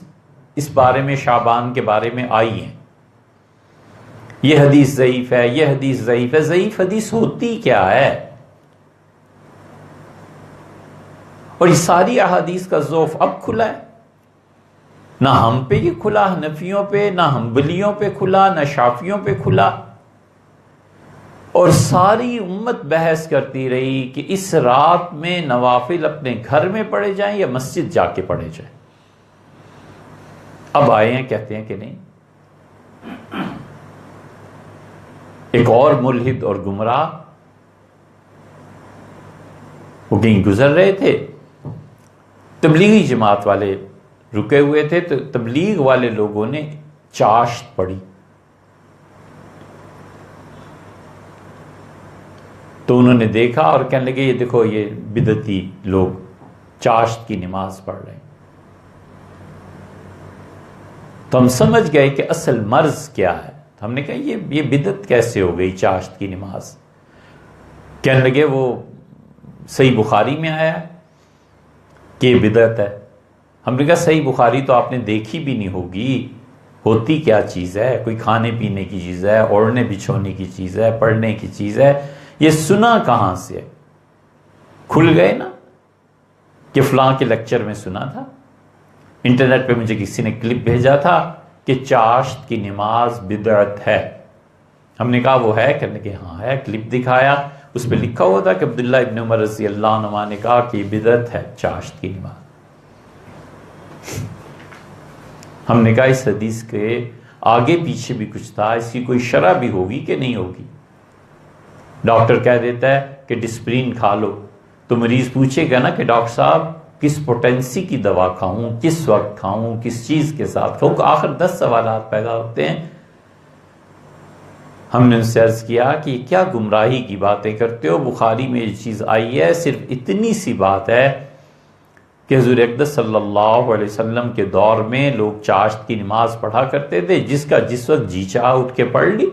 اس بارے میں شعبان کے بارے میں آئی ہیں، یہ حدیث ضعیف ہے، یہ حدیث ضعیف ہے، ضعیف حدیث ہوتی کیا ہے؟ اور یہ ساری احادیث کا ضعف اب کھلا ہے، نہ ہم پہ یہ کھلا، حنفیوں پہ، نہ حنبلیوں پہ کھلا، نہ شافیوں پہ کھلا، اور ساری امت بحث کرتی رہی کہ اس رات میں نوافل اپنے گھر میں پڑھے جائیں یا مسجد جا کے پڑھے جائیں۔ اب آئے ہیں کہتے ہیں کہ نہیں۔ ایک اور ملحد اور گمراہ، وہ کہیں گزر رہے تھے، تبلیغی جماعت والے رکے ہوئے تھے، تو تبلیغ والے لوگوں نے چاشت پڑھی، تو انہوں نے دیکھا اور کہنے لگے یہ دیکھو یہ بدعتی لوگ چاشت کی نماز پڑھ رہے ہیں۔ تو ہم سمجھ گئے کہ اصل مرض کیا ہے۔ ہم نے کہا یہ بدعت کیسے ہو گئی چاشت کی نماز؟ کہنے لگے وہ صحیح بخاری میں آیا ہے کہ یہ بدعت ہے۔ ہم نے کہا صحیح بخاری تو آپ نے دیکھی بھی نہیں ہوگی، ہوتی کیا چیز ہے؟ کوئی کھانے پینے کی چیز ہے، اوڑھنے بچھونے کی چیز ہے، پڑھنے کی چیز ہے، یہ سنا کہاں سے ہے؟ کھل گئے نا کہ فلاں کے لیکچر میں سنا تھا، انٹرنیٹ پہ مجھے کسی نے کلپ بھیجا تھا کہ چاشت کی نماز بدعت ہے۔ ہم نے کہا وہ ہے؟ کہنے کہ ہاں ہے، کلپ دکھایا، اس پہ لکھا ہوا تھا کہ عبداللہ ابن عمر رضی اللہ عنہ نے کہا کہ یہ بدعت ہے چاشت کی نماز۔ ہم نے کہا اس حدیث کے آگے پیچھے بھی کچھ تھا، اس کی کوئی شرح بھی ہوگی کہ نہیں ہوگی؟ ڈاکٹر کہہ دیتا ہے کہ ڈسپرین کھا لو، تو مریض پوچھے گا نا کہ ڈاکٹر صاحب کس پوٹینسی کی دوا کھاؤں، کس وقت کھاؤں، کس چیز کے ساتھ کھاؤں؟ آخر 10 سوالات پیدا ہوتے ہیں۔ ہم نے ان سے عرض کیا کہ یہ کیا گمراہی کی باتیں کرتے ہو، بخاری میں یہ چیز آئی ہے، صرف اتنی سی بات ہے کہ حضور اقدس صلی اللہ علیہ وسلم کے دور میں لوگ چاشت کی نماز پڑھا کرتے تھے، جس کا جس وقت جی چاہا اٹھ کے پڑھ لی۔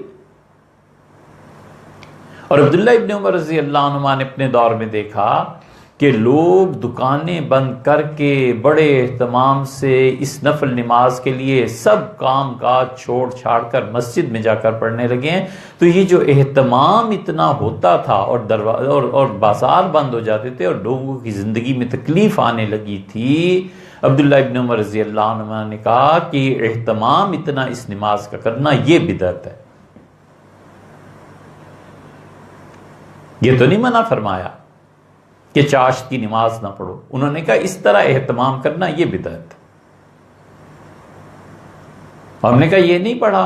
اور عبداللہ ابن عمر رضی اللہ عنہ نے اپنے دور میں دیکھا کہ لوگ دکانیں بند کر کے بڑے اہتمام سے اس نفل نماز کے لیے سب کام کاج چھوڑ چھاڑ کر مسجد میں جا کر پڑھنے لگے ہیں۔ تو یہ جو اہتمام اتنا ہوتا تھا اور بازار بند ہو جاتے تھے اور لوگوں کی زندگی میں تکلیف آنے لگی تھی، عبداللہ ابن عمر رضی اللہ عنہ نے کہا کہ اہتمام اتنا اس نماز کا کرنا یہ بدعت ہے۔ یہ تو نہیں منع فرمایا کہ چاشت کی نماز نہ پڑھو، انہوں نے کہا اس طرح اہتمام کرنا یہ بدعت ہے۔ ہم نے کہا یہ نہیں پڑھا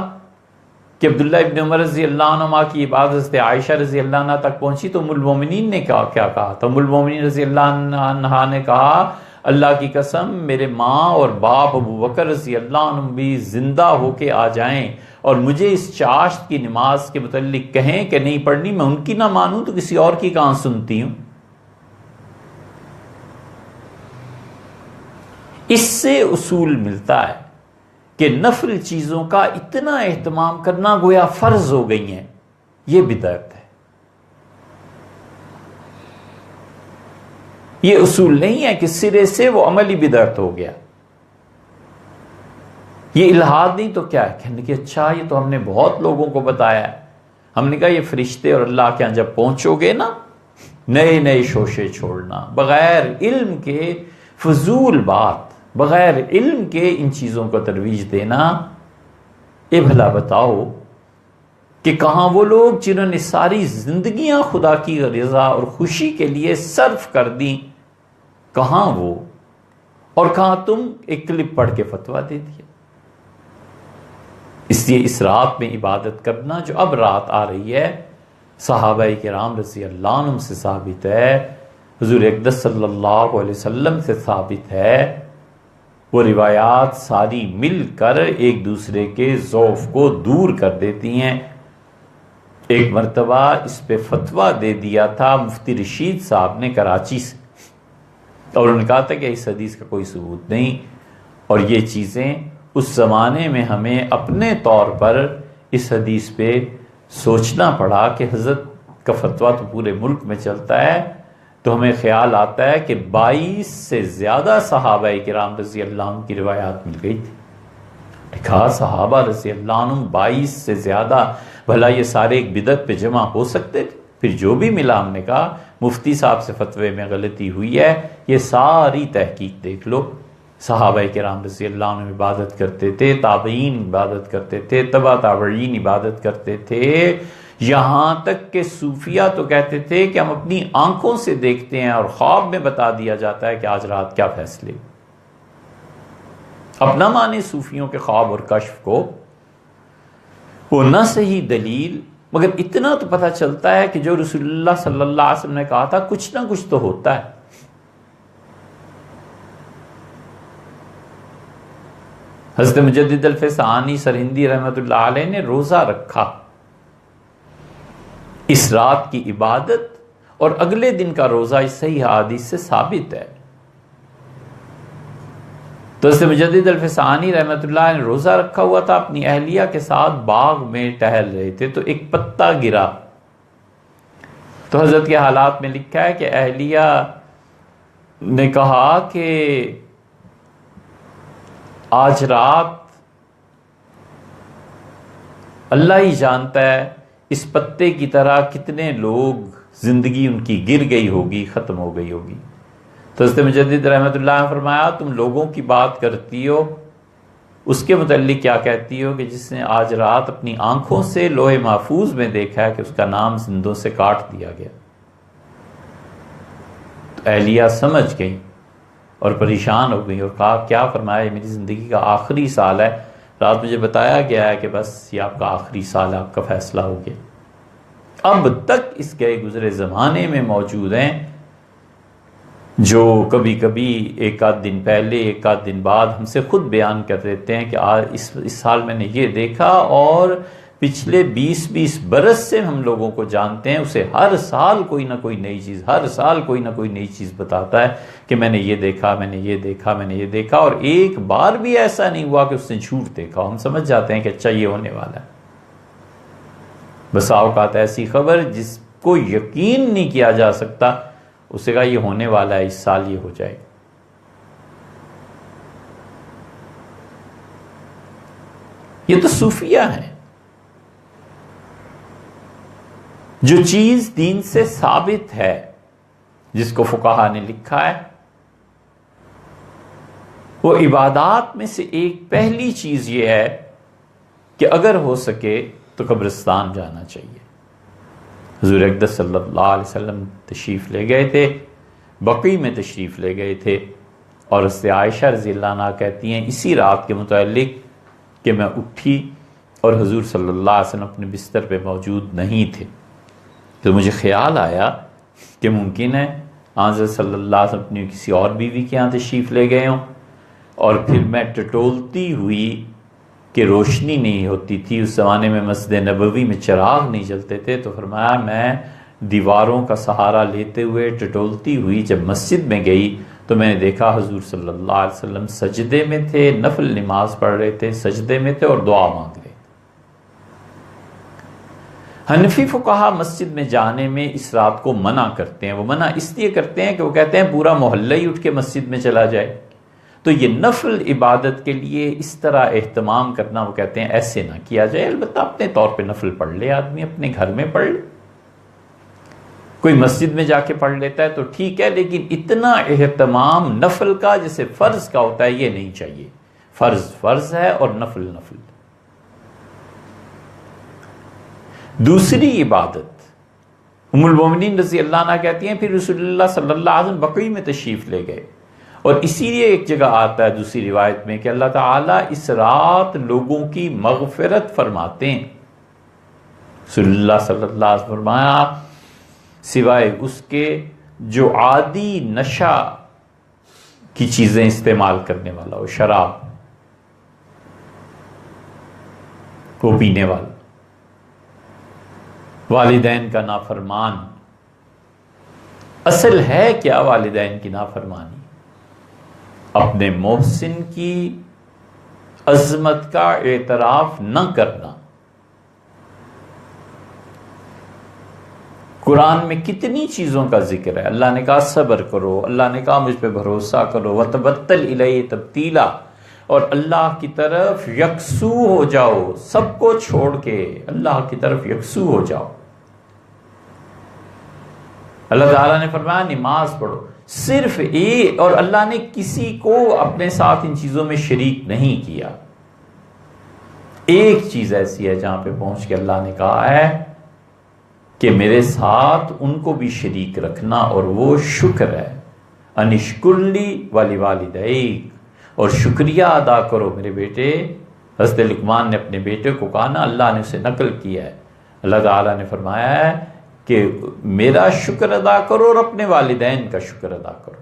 کہ عبداللہ ابن عمر رضی اللہ عنہ کی عبادت سے عائشہ رضی اللہ عنہ تک پہنچی تو ام المومنین نے کیا کہا؟ تو ام المومنین رضی اللہ عنہ نے کہا اللہ کی قسم میرے ماں اور باپ ابو بکر رضی اللہ عنہ بھی زندہ ہو کے آ جائیں اور مجھے اس چاشت کی نماز کے متعلق کہیں کہ نہیں پڑھنی، میں ان کی نہ مانوں تو کسی اور کی کہاں سنتی ہوں۔ اس سے اصول ملتا ہے کہ نفل چیزوں کا اتنا اہتمام کرنا گویا فرض ہو گئی ہیں، یہ بدعت ہے۔ یہ اصول نہیں ہے کہ سرے سے وہ عملی بدعت ہو گیا۔ یہ الہاد نہیں تو کیا ہے؟ کہنے کہ اچھا یہ تو ہم نے بہت لوگوں کو بتایا ہے۔ ہم نے کہا یہ فرشتے اور اللہ کے ہاں جب پہنچو گے نا، نئے نئے شوشے چھوڑنا، بغیر علم کے فضول بات، بغیر علم کے ان چیزوں کو ترویج دینا۔ اے بھلا بتاؤ کہ کہاں وہ لوگ جنہوں نے ساری زندگیاں خدا کی رضا اور خوشی کے لیے صرف کر دیں، کہاں وہ، اور کہاں تم ایک کلپ پڑھ کے فتویٰ دے دیا۔ اس لیے اس رات میں عبادت کرنا جو اب رات آ رہی ہے، صحابہ کرام رضی اللہ عنہم سے ثابت ہے، حضور اقدس صلی اللہ علیہ وسلم سے ثابت ہے، وہ روایات ساری مل کر ایک دوسرے کے ضعف کو دور کر دیتی ہیں۔ ایک مرتبہ اس پہ فتویٰ دے دیا تھا مفتی رشید صاحب نے کراچی سے، اور انہوں نے کہا تھا کہ اس حدیث کا کوئی ثبوت نہیں، اور یہ چیزیں اس زمانے میں ہمیں اپنے طور پر اس حدیث پہ سوچنا پڑا کہ حضرت کا فتویٰ تو پورے ملک میں چلتا ہے، تو ہمیں خیال آتا ہے کہ 22 سے زیادہ صحابہ کرام رضی اللہ عنہ کی روایات مل گئی تھی۔ لکھا صحابہ رضی اللہ عنہ 22 سے زیادہ، بھلا یہ سارے ایک بدعت پہ جمع ہو سکتے تھے؟ پھر جو بھی ملا ہم نے کہا مفتی صاحب سے فتوے میں غلطی ہوئی ہے، یہ ساری تحقیق دیکھ لو۔ صحابہ کرام رضی اللہ عنہ عبادت کرتے تھے، تابعین عبادت کرتے تھے، تبع تابعین عبادت کرتے تھے، یہاں تک کہ صوفیہ تو کہتے تھے کہ ہم اپنی آنکھوں سے دیکھتے ہیں اور خواب میں بتا دیا جاتا ہے کہ آج رات کیا فیصلے۔ اپنا مانے صوفیوں کے خواب اور کشف کو، وہ نہ صحیح دلیل، مگر اتنا تو پتہ چلتا ہے کہ جو رسول اللہ صلی اللہ علیہ وسلم نے کہا تھا کچھ نہ کچھ تو ہوتا ہے۔ حضرت مجدد الفسانی سرہندی رحمۃ اللہ علیہ نے روزہ رکھا اس رات کی عبادت، اور اگلے دن کا روزہ اس صحیح حدیث سے ثابت ہے۔ تو حضرت مجدد الفسانی رحمۃ اللہ علیہ نے روزہ رکھا ہوا تھا، اپنی اہلیہ کے ساتھ باغ میں ٹہل رہے تھے تو ایک پتا گرا، تو حضرت کے حالات میں لکھا ہے کہ اہلیہ نے کہا کہ آج رات اللہ ہی جانتا ہے اس پتے کی طرح کتنے لوگ زندگی ان کی گر گئی ہوگی، ختم ہو گئی ہوگی۔ تو حضرت مجدد رحمۃ اللہ نے فرمایا تم لوگوں کی بات کرتی ہو، اس کے متعلق کیا کہتی ہو کہ جس نے آج رات اپنی آنکھوں سے لوح محفوظ میں دیکھا ہے کہ اس کا نام زندوں سے کاٹ دیا گیا۔ تو اہلیہ سمجھ گئی اور پریشان ہو گئی اور کہا کیا فرمایا، یہ میری زندگی کا آخری سال ہے، رات مجھے بتایا گیا ہے کہ بس یہ آپ کا آخری سال ہے، آپ کا فیصلہ ہو گیا۔ اب تک اس گئے گزرے زمانے میں موجود ہیں جو کبھی کبھی ایک آدھ دن پہلے ایک آدھ دن بعد ہم سے خود بیان کر دیتے ہیں کہ اس سال میں نے یہ دیکھا، اور پچھلے 20 برس سے ہم لوگوں کو جانتے ہیں، اسے ہر سال کوئی نہ کوئی نئی چیز، ہر سال کوئی نہ کوئی نئی چیز بتاتا ہے کہ میں نے یہ دیکھا، میں نے یہ دیکھا، میں نے یہ دیکھا، اور ایک بار بھی ایسا نہیں ہوا کہ اس نے جھوٹ دیکھا۔ ہم سمجھ جاتے ہیں کہ اچھا یہ ہونے والا ہے۔ بسا اوقات ایسی خبر جس کو یقین نہیں کیا جا سکتا، اسے کہا یہ ہونے والا ہے، اس سال یہ ہو جائے گا۔ یہ تو صوفیہ ہیں۔ جو چیز دین سے ثابت ہے، جس کو فقہا نے لکھا ہے، وہ عبادات میں سے ایک پہلی چیز یہ ہے کہ اگر ہو سکے تو قبرستان جانا چاہیے۔ حضور اقدس صلی اللہ علیہ وسلم تشریف لے گئے تھے، بقیع میں تشریف لے گئے تھے، اور حضرت عائشہ رضی اللہ عنہا کہتی ہیں اسی رات کے متعلق کہ میں اٹھی اور حضور صلی اللہ علیہ وسلم اپنے بستر پہ موجود نہیں تھے، تو مجھے خیال آیا کہ ممکن ہے حضرت صلی اللہ علیہ وسلم اپنی کسی اور بیوی کے یہاں تشریف لے گئے ہوں، اور پھر میں ٹٹولتی ہوئی کہ روشنی نہیں ہوتی تھی، اس زمانے میں مسجد نبوی میں چراغ نہیں جلتے تھے، تو فرمایا میں دیواروں کا سہارا لیتے ہوئے ٹٹولتی ہوئی جب مسجد میں گئی تو میں نے دیکھا حضور صلی اللہ علیہ وسلم سجدے میں تھے، نفل نماز پڑھ رہے تھے، سجدے میں تھے اور دعا مانگ رہے تھے۔ حنفی فقہا مسجد میں جانے میں اس رات کو منع کرتے ہیں۔ وہ منع اس لیے کرتے ہیں کہ وہ کہتے ہیں پورا محلہ ہی اٹھ کے مسجد میں چلا جائے، تو یہ نفل عبادت کے لیے اس طرح اہتمام کرنا، وہ کہتے ہیں ایسے نہ کیا جائے۔ البتہ اپنے طور پہ نفل پڑھ لے آدمی، اپنے گھر میں پڑھ لے، کوئی مسجد میں جا کے پڑھ لیتا ہے تو ٹھیک ہے، لیکن اتنا اہتمام نفل کا جیسے فرض کا ہوتا ہے یہ نہیں چاہیے۔ فرض فرض ہے اور نفل نفل۔ دوسری عبادت، ام المومنین رضی اللہ عنہ کہتی ہیں پھر رسول اللہ صلی اللہ علیہ وسلم بقیع میں تشریف لے گئے، اور اسی لیے ایک جگہ آتا ہے دوسری روایت میں کہ اللہ تعالیٰ اس رات لوگوں کی مغفرت فرماتے ہیں۔ رسول اللہ صلی اللہ علیہ وسلم فرمایا سوائے اس کے جو عادی نشہ کی چیزیں استعمال کرنے والا ہو، شراب وہ پینے والا، والدین کا نافرمان۔ اصل ہے کیا والدین کی نافرمانی؟ اپنے محسن کی عظمت کا اعتراف نہ کرنا۔ قرآن میں کتنی چیزوں کا ذکر ہے، اللہ نے کہا صبر کرو، اللہ نے کہا مجھ پہ بھروسہ کرو، وتبتل الیہ تبتیلا، اور اللہ کی طرف یکسو ہو جاؤ، سب کو چھوڑ کے اللہ کی طرف یکسو ہو جاؤ۔ اللہ تعالیٰ نے فرمایا نماز پڑھو، صرف ایک، اور اللہ نے کسی کو اپنے ساتھ ان چیزوں میں شریک نہیں کیا۔ ایک چیز ایسی ہے جہاں پہ پہنچ کے اللہ نے کہا ہے کہ میرے ساتھ ان کو بھی شریک رکھنا، اور وہ شکر ہے، انشکر لی ولی والدیک، اور شکریہ ادا کرو میرے بیٹے۔ حضرت لقمان نے اپنے بیٹے کو کہا نا، اللہ نے اسے نقل کیا ہے، اللہ تعالیٰ نے فرمایا ہے کہ میرا شکر ادا کرو اور اپنے والدین کا شکر ادا کرو۔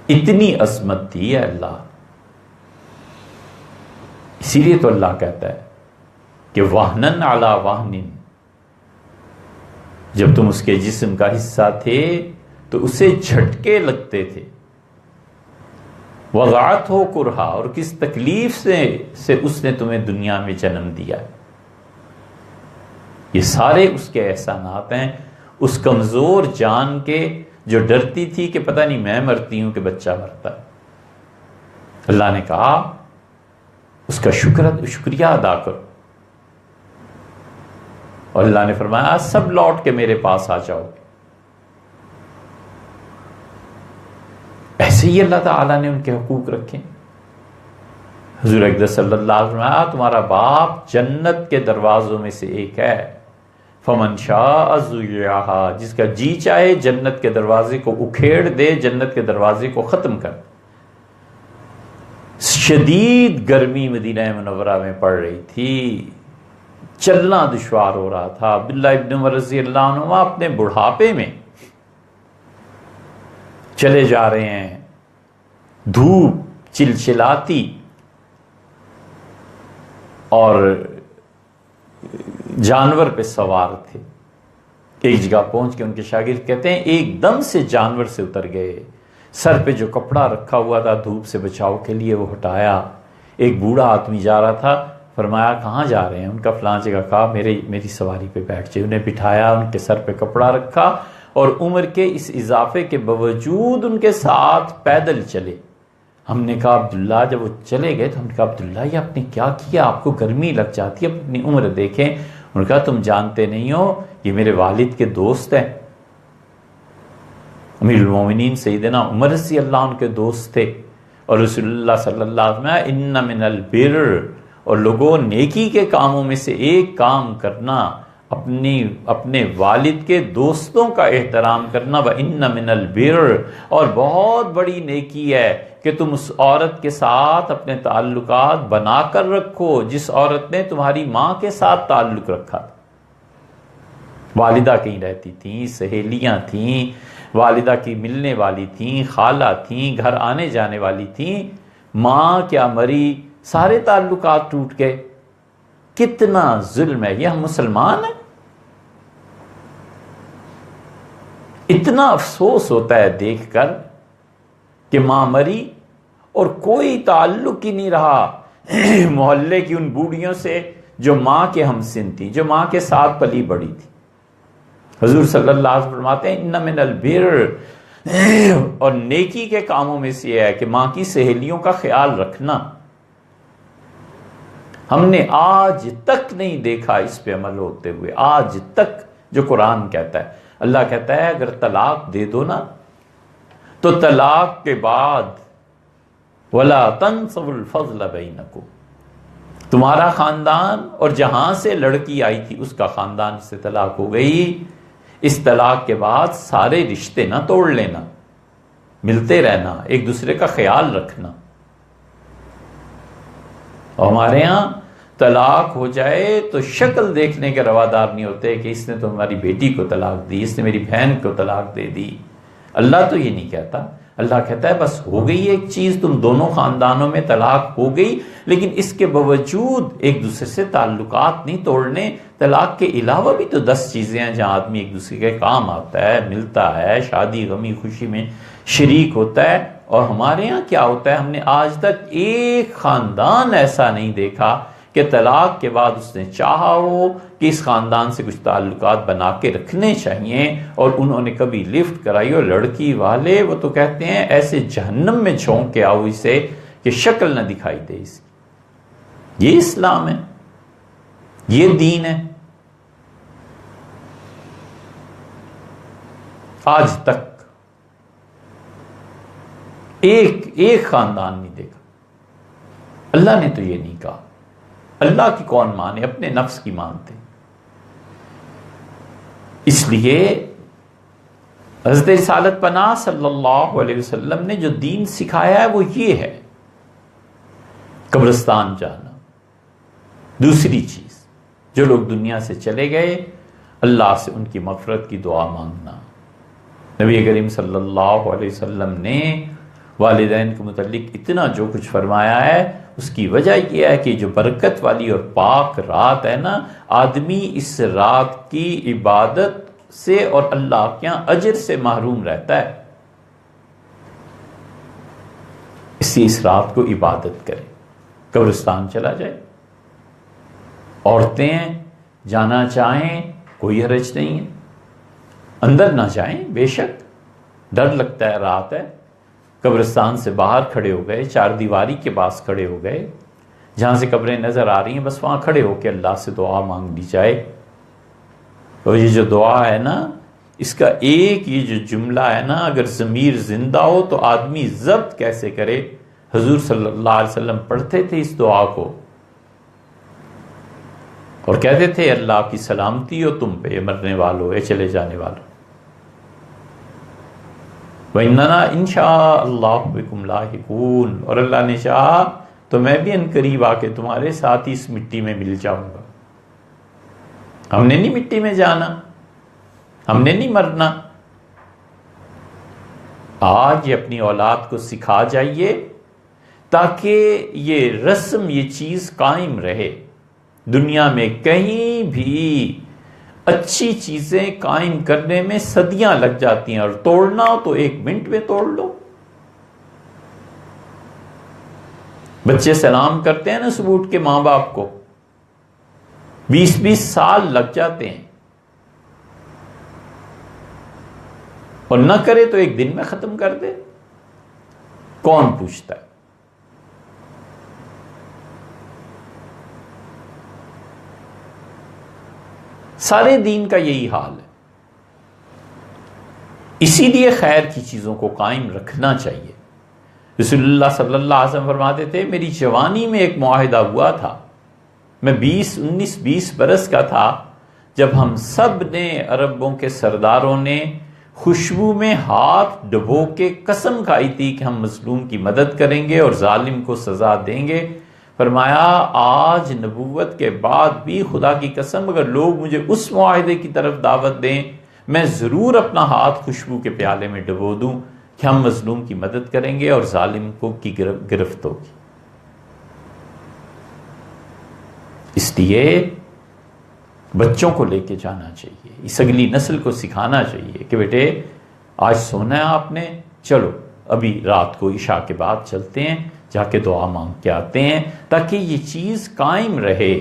اتنی عظمت دی ہے اللہ، اسی لیے تو اللہ کہتا ہے کہ وہنن علی وہنن، جب تم اس کے جسم کا حصہ تھے تو اسے جھٹکے لگتے تھے، وضعت ہو کرہا، اور کس تکلیف سے اس نے تمہیں دنیا میں جنم دیا۔ یہ سارے اس کے احسانات ہیں، اس کمزور جان کے جو ڈرتی تھی کہ پتہ نہیں میں مرتی ہوں کہ بچہ مرتا ہے۔ اللہ نے کہا اس کا شکریہ ادا کرو، اور اللہ نے فرمایا سب لوٹ کے میرے پاس آ جاؤ گے۔ ایسے ہی اللہ تعالیٰ نے ان کے حقوق رکھے۔ حضور اقدس صلی اللہ علیہ وسلم نے تمہارا باپ جنت کے دروازوں میں سے ایک ہے، فمن شاء ذُرِّیَّہَا، جس کا جی چاہے جنت کے دروازے کو اکھیڑ دے، جنت کے دروازے کو ختم کر۔ شدید گرمی مدینہ منورہ میں پڑ رہی تھی، چلنا دشوار ہو رہا تھا۔ عبداللہ ابن عمر رضی اللہ عنہ اپنے بڑھاپے میں چلے جا رہے ہیں، دھوپ چلچلاتی، اور جانور پہ سوار تھے۔ ایک جگہ پہنچ کے ان کے شاگرد کہتے ہیں ایک دم سے جانور سے اتر گئے، سر پہ جو کپڑا رکھا ہوا تھا دھوپ سے بچاؤ کے لیے وہ ہٹایا۔ ایک بوڑھا آدمی جا رہا تھا، فرمایا کہاں جا رہے ہیں؟ ان کا فلاں جگہ، کہا میری سواری پہ بیٹھ جائے۔ انہیں بٹھایا، ان کے سر پہ کپڑا رکھا، اور عمر کے اس اضافے کے باوجود ان کے ساتھ پیدل چلے۔ ہم نے کہا عبداللہ، جب وہ چلے گئے تو ہم نے کہا عبداللہ یہ آپ نے کیا کیا؟ آپ کو گرمی لگ جاتی ہے، اپنی عمر دیکھیں۔ انہوں نے کہا تم جانتے نہیں ہو یہ میرے والد کے دوست ہیں۔ امیر المومنین سیدنا عمر رضی اللہ عنہ کے دوست تھے، اور رسول اللہ صلی اللہ علیہ وسلم ان من البر، اور لوگوں نیکی کے کاموں میں سے ایک کام کرنا اپنے والد کے دوستوں کا احترام کرنا، وَإِنَّ مِنَ الْبِرِّ، اور بہت بڑی نیکی ہے کہ تم اس عورت کے ساتھ اپنے تعلقات بنا کر رکھو جس عورت نے تمہاری ماں کے ساتھ تعلق رکھا تھا۔ والدہ کہیں رہتی تھیں، سہیلیاں تھیں، والدہ کی ملنے والی تھیں، خالہ تھیں، گھر آنے جانے والی تھیں، ماں کیا مری، سارے تعلقات ٹوٹ گئے۔ کتنا ظلم ہے یہ! ہم مسلمان ہیں؟ اتنا افسوس ہوتا ہے دیکھ کر کہ ماں مری اور کوئی تعلق ہی نہیں رہا محلے کی ان بوڑھیوں سے جو ماں کے ہمسن تھی، جو ماں کے ساتھ پلی بڑی تھی۔ حضور صلی اللہ علیہ وسلم فرماتے ہیں ان من البر، اور نیکی کے کاموں میں سے یہ ہے کہ ماں کی سہیلیوں کا خیال رکھنا۔ ہم نے آج تک نہیں دیکھا اس پہ عمل ہوتے ہوئے، آج تک، جو قرآن کہتا ہے۔ اللہ کہتا ہے اگر طلاق دے دو نا تو طلاق کے بعد وَلَا تَنْسَوُا الْفَضْلَ بَيْنَكُمْ، تمہارا خاندان اور جہاں سے لڑکی آئی تھی اس کا خاندان سے طلاق ہو گئی، اس طلاق کے بعد سارے رشتے نہ توڑ لینا، ملتے رہنا، ایک دوسرے کا خیال رکھنا۔ اور ہمارے ہاں طلاق ہو جائے تو شکل دیکھنے کے روادار نہیں ہوتے کہ اس نے تو ہماری بیٹی کو طلاق دی، اس نے میری بہن کو طلاق دے دی۔ اللہ تو یہ نہیں کہتا، اللہ کہتا ہے بس ہو گئی ایک چیز، تم دونوں خاندانوں میں طلاق ہو گئی، لیکن اس کے باوجود ایک دوسرے سے تعلقات نہیں توڑنے۔ طلاق کے علاوہ بھی تو 10 چیزیں ہیں جہاں آدمی ایک دوسرے کے کام آتا ہے، ملتا ہے، شادی غمی خوشی میں شریک ہوتا ہے۔ اور ہمارے ہاں کیا ہوتا ہے، ہم نے آج تک ایک خاندان ایسا نہیں دیکھا کہ طلاق کے بعد اس نے چاہا ہو کہ اس خاندان سے کچھ تعلقات بنا کے رکھنے چاہیے، اور انہوں نے کبھی لفٹ کرائی۔ اور لڑکی والے وہ تو کہتے ہیں ایسے جہنم میں جھونک کے آؤ اسے کہ شکل نہ دکھائی دے اس کی۔ یہ اسلام ہے، یہ دین ہے۔ آج تک ایک خاندان نہیں دیکھا۔ اللہ نے تو یہ نہیں کہا، اللہ کی کون مانے، اپنے نفس کی مانتے۔ اس لیے حضرت رسالت پناہ صلی اللہ علیہ وسلم نے جو دین سکھایا ہے وہ یہ ہے، قبرستان جانا۔ دوسری چیز، جو لوگ دنیا سے چلے گئے اللہ سے ان کی مغفرت کی دعا مانگنا۔ نبی کریم صلی اللہ علیہ وسلم نے والدین کے متعلق اتنا جو کچھ فرمایا ہے، اس کی وجہ یہ ہے کہ جو برکت والی اور پاک رات ہے نا، آدمی اس رات کی عبادت سے اور اللہ کے یہاں اجر سے محروم رہتا ہے۔ اس لیے اس رات کو عبادت کرے، قبرستان چلا جائے۔ عورتیں جانا چاہیں کوئی حرج نہیں ہے، اندر نہ جائیں بے شک، ڈر لگتا ہے، رات ہے۔ قبرستان سے باہر کھڑے ہو گئے، چار دیواری کے پاس کھڑے ہو گئے، جہاں سے قبریں نظر آ رہی ہیں بس وہاں کھڑے ہو کے اللہ سے دعا مانگ لی جائے۔ اور یہ جو دعا ہے نا، اس کا ایک یہ جو جملہ ہے نا، اگر ضمیر زندہ ہو تو آدمی ضبط کیسے کرے۔ حضور صلی اللہ علیہ وسلم پڑھتے تھے اس دعا کو اور کہتے تھے اللہ کی سلامتی ہو تم پہ، مرنے والوں، اے چلے جانے والوں، وَإِنَّنَا إِن شَاءَ اللَّهُ بِكُمْ لَاحِقُونَ، اور اللہ نے چاہا تو میں بھی ان قریب آ کے تمہارے ساتھ ہی اس مٹی میں مل جاؤں گا۔ ہم نے نہیں مٹی میں جانا، ہم نے نہیں مرنا۔ آج یہ اپنی اولاد کو سکھا جائیے تاکہ یہ رسم، یہ چیز قائم رہے۔ دنیا میں کہیں بھی اچھی چیزیں قائم کرنے میں صدیاں لگ جاتی ہیں، اور توڑنا ہو تو 1 منٹ میں توڑ لو۔ بچے سلام کرتے ہیں نا صبح اٹھ کے ماں باپ کو، 20 سال لگ جاتے ہیں، اور نہ کرے تو 1 دن میں ختم کر دے، کون پوچھتا ہے؟ سارے دین کا یہی حال ہے۔ اسی لیے خیر کی چیزوں کو قائم رکھنا چاہیے۔ رسول اللہ صلی اللہ علیہ وسلم فرماتے تھے میری جوانی میں ایک معاہدہ ہوا تھا، میں 19-20 برس کا تھا، جب ہم سب نے، عربوں کے سرداروں نے خوشبو میں ہاتھ ڈبو کے قسم کھائی تھی کہ ہم مظلوم کی مدد کریں گے اور ظالم کو سزا دیں گے۔ فرمایا آج نبوت کے بعد بھی خدا کی قسم اگر لوگ مجھے اس معاہدے کی طرف دعوت دیں، میں ضرور اپنا ہاتھ خوشبو کے پیالے میں ڈبو دوں کہ ہم مظلوم کی مدد کریں گے اور ظالم کو کی گرفت ہوگی۔ اس لیے بچوں کو لے کے جانا چاہیے، اس اگلی نسل کو سکھانا چاہیے کہ بیٹے آج سونا ہے آپ نے، چلو ابھی رات کو عشاء کے بعد چلتے ہیں، جا کے دعا مانگ کے آتے ہیں، تاکہ یہ چیز قائم رہے۔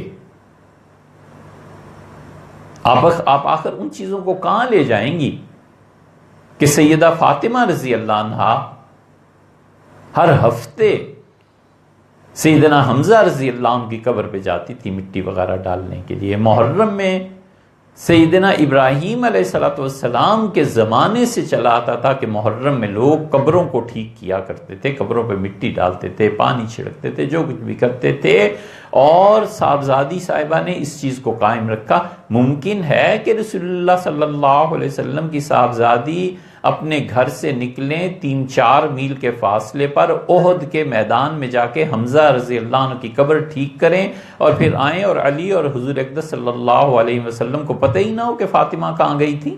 آپ آخر ان چیزوں کو کہاں لے جائیں گی کہ سیدہ فاطمہ رضی اللہ عنہا ہر ہفتے سیدنا حمزہ رضی اللہ عنہ کی قبر پہ جاتی تھی مٹی وغیرہ ڈالنے کے لیے۔ محرم میں سیدنا ابراہیم علیہ السلام کے زمانے سے چلا آتا تھا کہ محرم میں لوگ قبروں کو ٹھیک کیا کرتے تھے، قبروں پہ مٹی ڈالتے تھے، پانی چھڑکتے تھے، جو کچھ بھی کرتے تھے، اور صاحبزادی صاحبہ نے اس چیز کو قائم رکھا۔ ممکن ہے کہ رسول اللہ صلی اللہ علیہ وسلم کی صاحبزادی اپنے گھر سے نکلیں 3-4 میل کے فاصلے پر احد کے میدان میں جا کے حمزہ رضی اللہ عنہ کی قبر ٹھیک کریں اور پھر آئیں، اور علی اور حضور اقدس صلی اللہ علیہ وسلم کو پتہ ہی نہ ہو کہ فاطمہ کہاں گئی تھی۔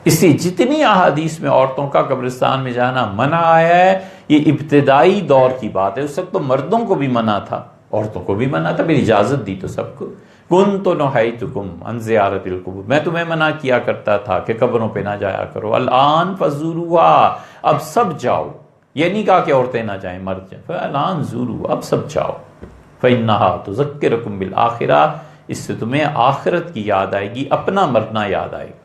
اسی جتنی احادیث میں عورتوں کا قبرستان میں جانا منع آیا ہے، یہ ابتدائی دور کی بات ہے۔ اس وقت تو مردوں کو بھی منع تھا، عورتوں کو بھی منع تھا، میری اجازت دی تو سب کو۔ کنت نہیتکم عن زیارت القبور، میں تمہیں منع کیا کرتا تھا کہ قبروں پہ نہ جایا کرو۔ الان فزوروها، اب سب جاؤ، یہ نہیں کہا کہ عورتیں نہ جائیں، مرد جائیں۔ الان زورو، اب سب جاؤ۔ فإنها تذکرکم بالآخرہ، اس سے تمہیں آخرت کی یاد آئے گی، اپنا مرنا یاد آئے گا۔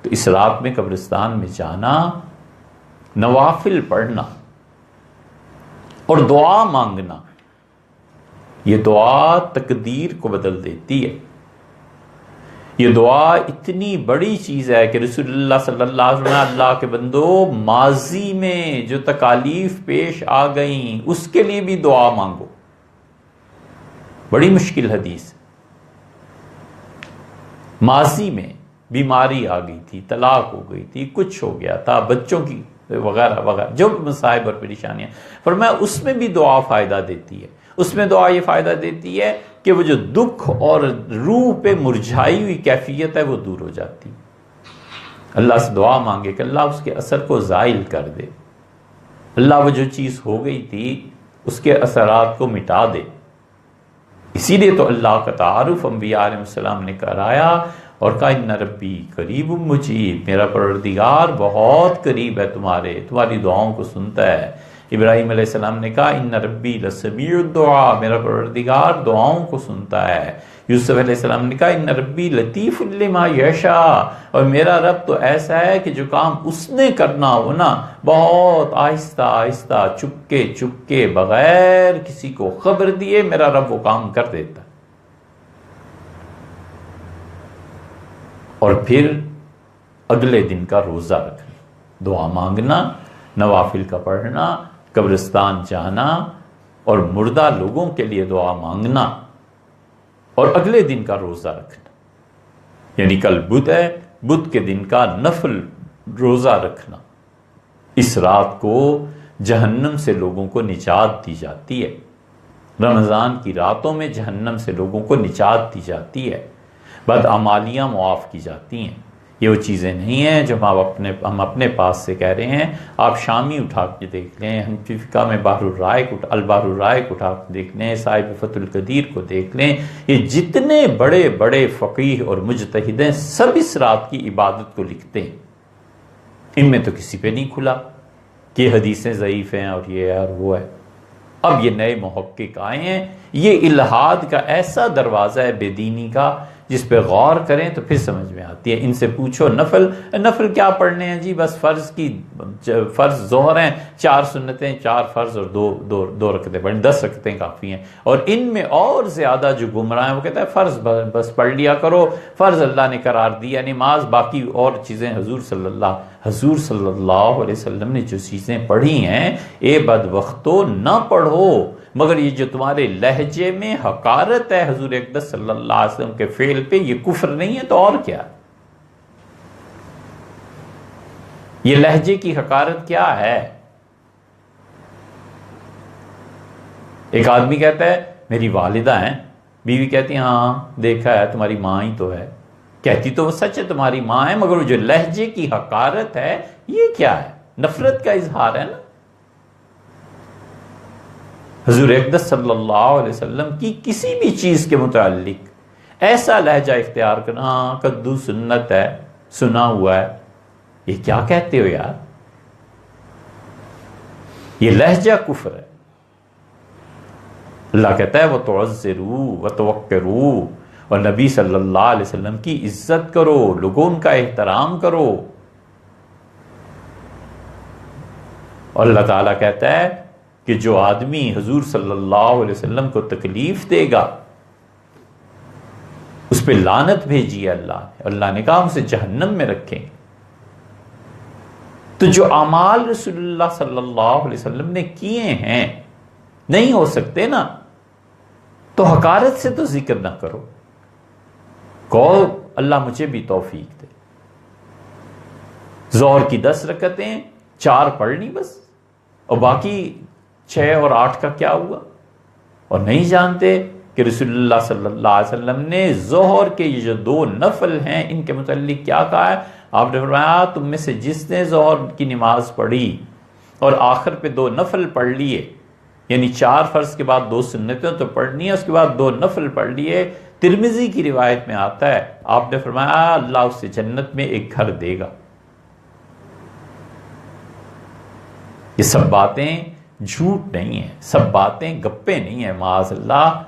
تو اس رات میں قبرستان میں جانا، نوافل پڑھنا اور دعا مانگنا، یہ دعا تقدیر کو بدل دیتی ہے۔ یہ دعا اتنی بڑی چیز ہے کہ رسول اللہ صلی اللہ علیہ وسلم، اللہ کے بندو ماضی میں جو تکالیف پیش آ گئیں اس کے لیے بھی دعا مانگو۔ بڑی مشکل حدیث، ماضی میں بیماری آ گئی تھی، طلاق ہو گئی تھی، کچھ ہو گیا تھا، بچوں کی وغیرہ وغیرہ جو مصائب اور پریشانیاں، فرمایا اس میں بھی دعا فائدہ دیتی ہے۔ اس میں دعا یہ فائدہ دیتی ہے کہ وہ جو دکھ اور روح پہ مرجھائی ہوئی کیفیت ہے وہ دور ہو جاتی۔ اللہ سے دعا مانگے کہ اللہ اس کے اثر کو زائل کر دے، اللہ وہ جو چیز ہو گئی تھی اس کے اثرات کو مٹا دے۔ اسی لیے تو اللہ کا تعارف انبیاء علیہ السلام نے کرایا اور کہا ان ربی قریب مجیب، میرا پروردگار بہت قریب ہے، تمہاری دعاؤں کو سنتا ہے۔ ابراہیم علیہ السلام نے کہا ان ربی لسمیع الدعاء، میرا پروردگار دعاؤں کو سنتا ہے۔ یوسف علیہ السلام نے کہا ان ربی لطیف لما یشاء، اور میرا رب تو ایسا ہے کہ جو کام اس نے کرنا ہو نا بہت آہستہ آہستہ چپکے چپکے بغیر کسی کو خبر دیے میرا رب وہ کام کر دیتا ہے۔ اور پھر اگلے دن کا روزہ رکھنا، دعا مانگنا، نوافل کا پڑھنا، قبرستان جانا اور مردہ لوگوں کے لیے دعا مانگنا، اور اگلے دن کا روزہ رکھنا، یعنی کل بدھ ہے، بدھ کے دن کا نفل روزہ رکھنا۔ اس رات کو جہنم سے لوگوں کو نجات دی جاتی ہے، رمضان کی راتوں میں جہنم سے لوگوں کو نجات دی جاتی ہے، بدعمالیاں معاف کی جاتی ہیں۔ یہ وہ چیزیں نہیں ہیں جو ہم اپنے پاس سے کہہ رہے ہیں۔ آپ شامی اٹھا کے دیکھ لیں، حنفی فقہ میں البحر الرائق اٹھا کے دیکھ لیں، صاحب فتح القدیر کو دیکھ لیں، یہ جتنے بڑے بڑے فقیہ اور مجتہد ہیں سب اس رات کی عبادت کو لکھتے ہیں۔ ان میں تو کسی پہ نہیں کھلا کہ حدیثیں ضعیف ہیں اور یہ ہے اور وہ ہے۔ اب یہ نئے محقق آئے ہیں، یہ الہاد کا ایسا دروازہ ہے بے دینی کا، جس پہ غور کریں تو پھر سمجھ میں آتی ہے۔ ان سے پوچھو نفل کیا پڑھنے ہیں جی، بس فرض ظہر ہیں، 4 سنتیں، 4 فرض اور دو رکعتیں پڑھیں، 10 رکعتیں کافی ہیں۔ اور ان میں اور زیادہ جو گمراہ ہیں وہ کہتا ہے فرض بس پڑھ لیا کرو، فرض اللہ نے قرار دیا نماز، باقی اور چیزیں حضور صلی اللہ علیہ وسلم نے جو چیزیں پڑھی ہیں، اے بدبختو نہ پڑھو، مگر یہ جو تمہارے لہجے میں حقارت ہے حضور اقدس صلی اللہ علیہ وسلم کے فعل پہ، یہ کفر نہیں ہے تو اور کیا؟ یہ لہجے کی حقارت کیا ہے؟ ایک آدمی کہتا ہے میری والدہ ہیں، بیوی کہتی ہے ہاں دیکھا ہے تمہاری ماں ہی تو ہے، کہتی تو وہ سچ ہے تمہاری ماں ہے، مگر وہ جو لہجے کی حقارت ہے یہ کیا ہے؟ نفرت کا اظہار ہے نا۔ حضور اقدس صلی اللہ علیہ وسلم کی کسی بھی چیز کے متعلق ایسا لہجہ اختیار کرنا، ہاں کدو سنت ہے، سنا ہوا ہے، یہ کیا کہتے ہو یار؟ یہ لہجہ کفر ہے۔ اللہ کہتا ہے وَتُعَزِّرُوا وَتُوَقِّرُوا، اور نبی صلی اللہ علیہ وسلم کی عزت کرو، لوگوں ان کا احترام کرو۔ اور اللہ تعالیٰ کہتا ہے کہ جو آدمی حضور صلی اللہ علیہ وسلم کو تکلیف دے گا اس پہ لعنت بھیجی ہے اللہ نے کہا ہم اسے جہنم میں رکھیں گے۔ تو جو اعمال رسول اللہ صلی اللہ علیہ وسلم نے کیے ہیں نہیں ہو سکتے نا، تو حقارت سے تو ذکر نہ کرو، کہو اللہ مجھے بھی توفیق دے۔ ظہر کی 10 رکعتیں 4 پڑھنی بس، اور باقی 6 اور 8 کا کیا ہوا؟ اور نہیں جانتے کہ رسول اللہ صلی اللہ علیہ وسلم نے ظہر کے یہ جو 2 نفل ہیں ان کے متعلق کیا کہا ہے؟ آپ نے فرمایا تم میں سے جس نے ظہر کی نماز پڑھی اور آخر پہ 2 نفل پڑھ لیے، یعنی 4 فرض کے بعد 2 سنتیں تو پڑھنی ہے، اس کے بعد 2 نفل پڑھ لیے، ترمذی کی روایت میں آتا ہے آپ نے فرمایا اللہ اسے جنت میں ایک گھر دے گا۔ یہ سب باتیں جھوٹ نہیں ہیں، سب باتیں گپے نہیں ہیں، معاذ اللہ۔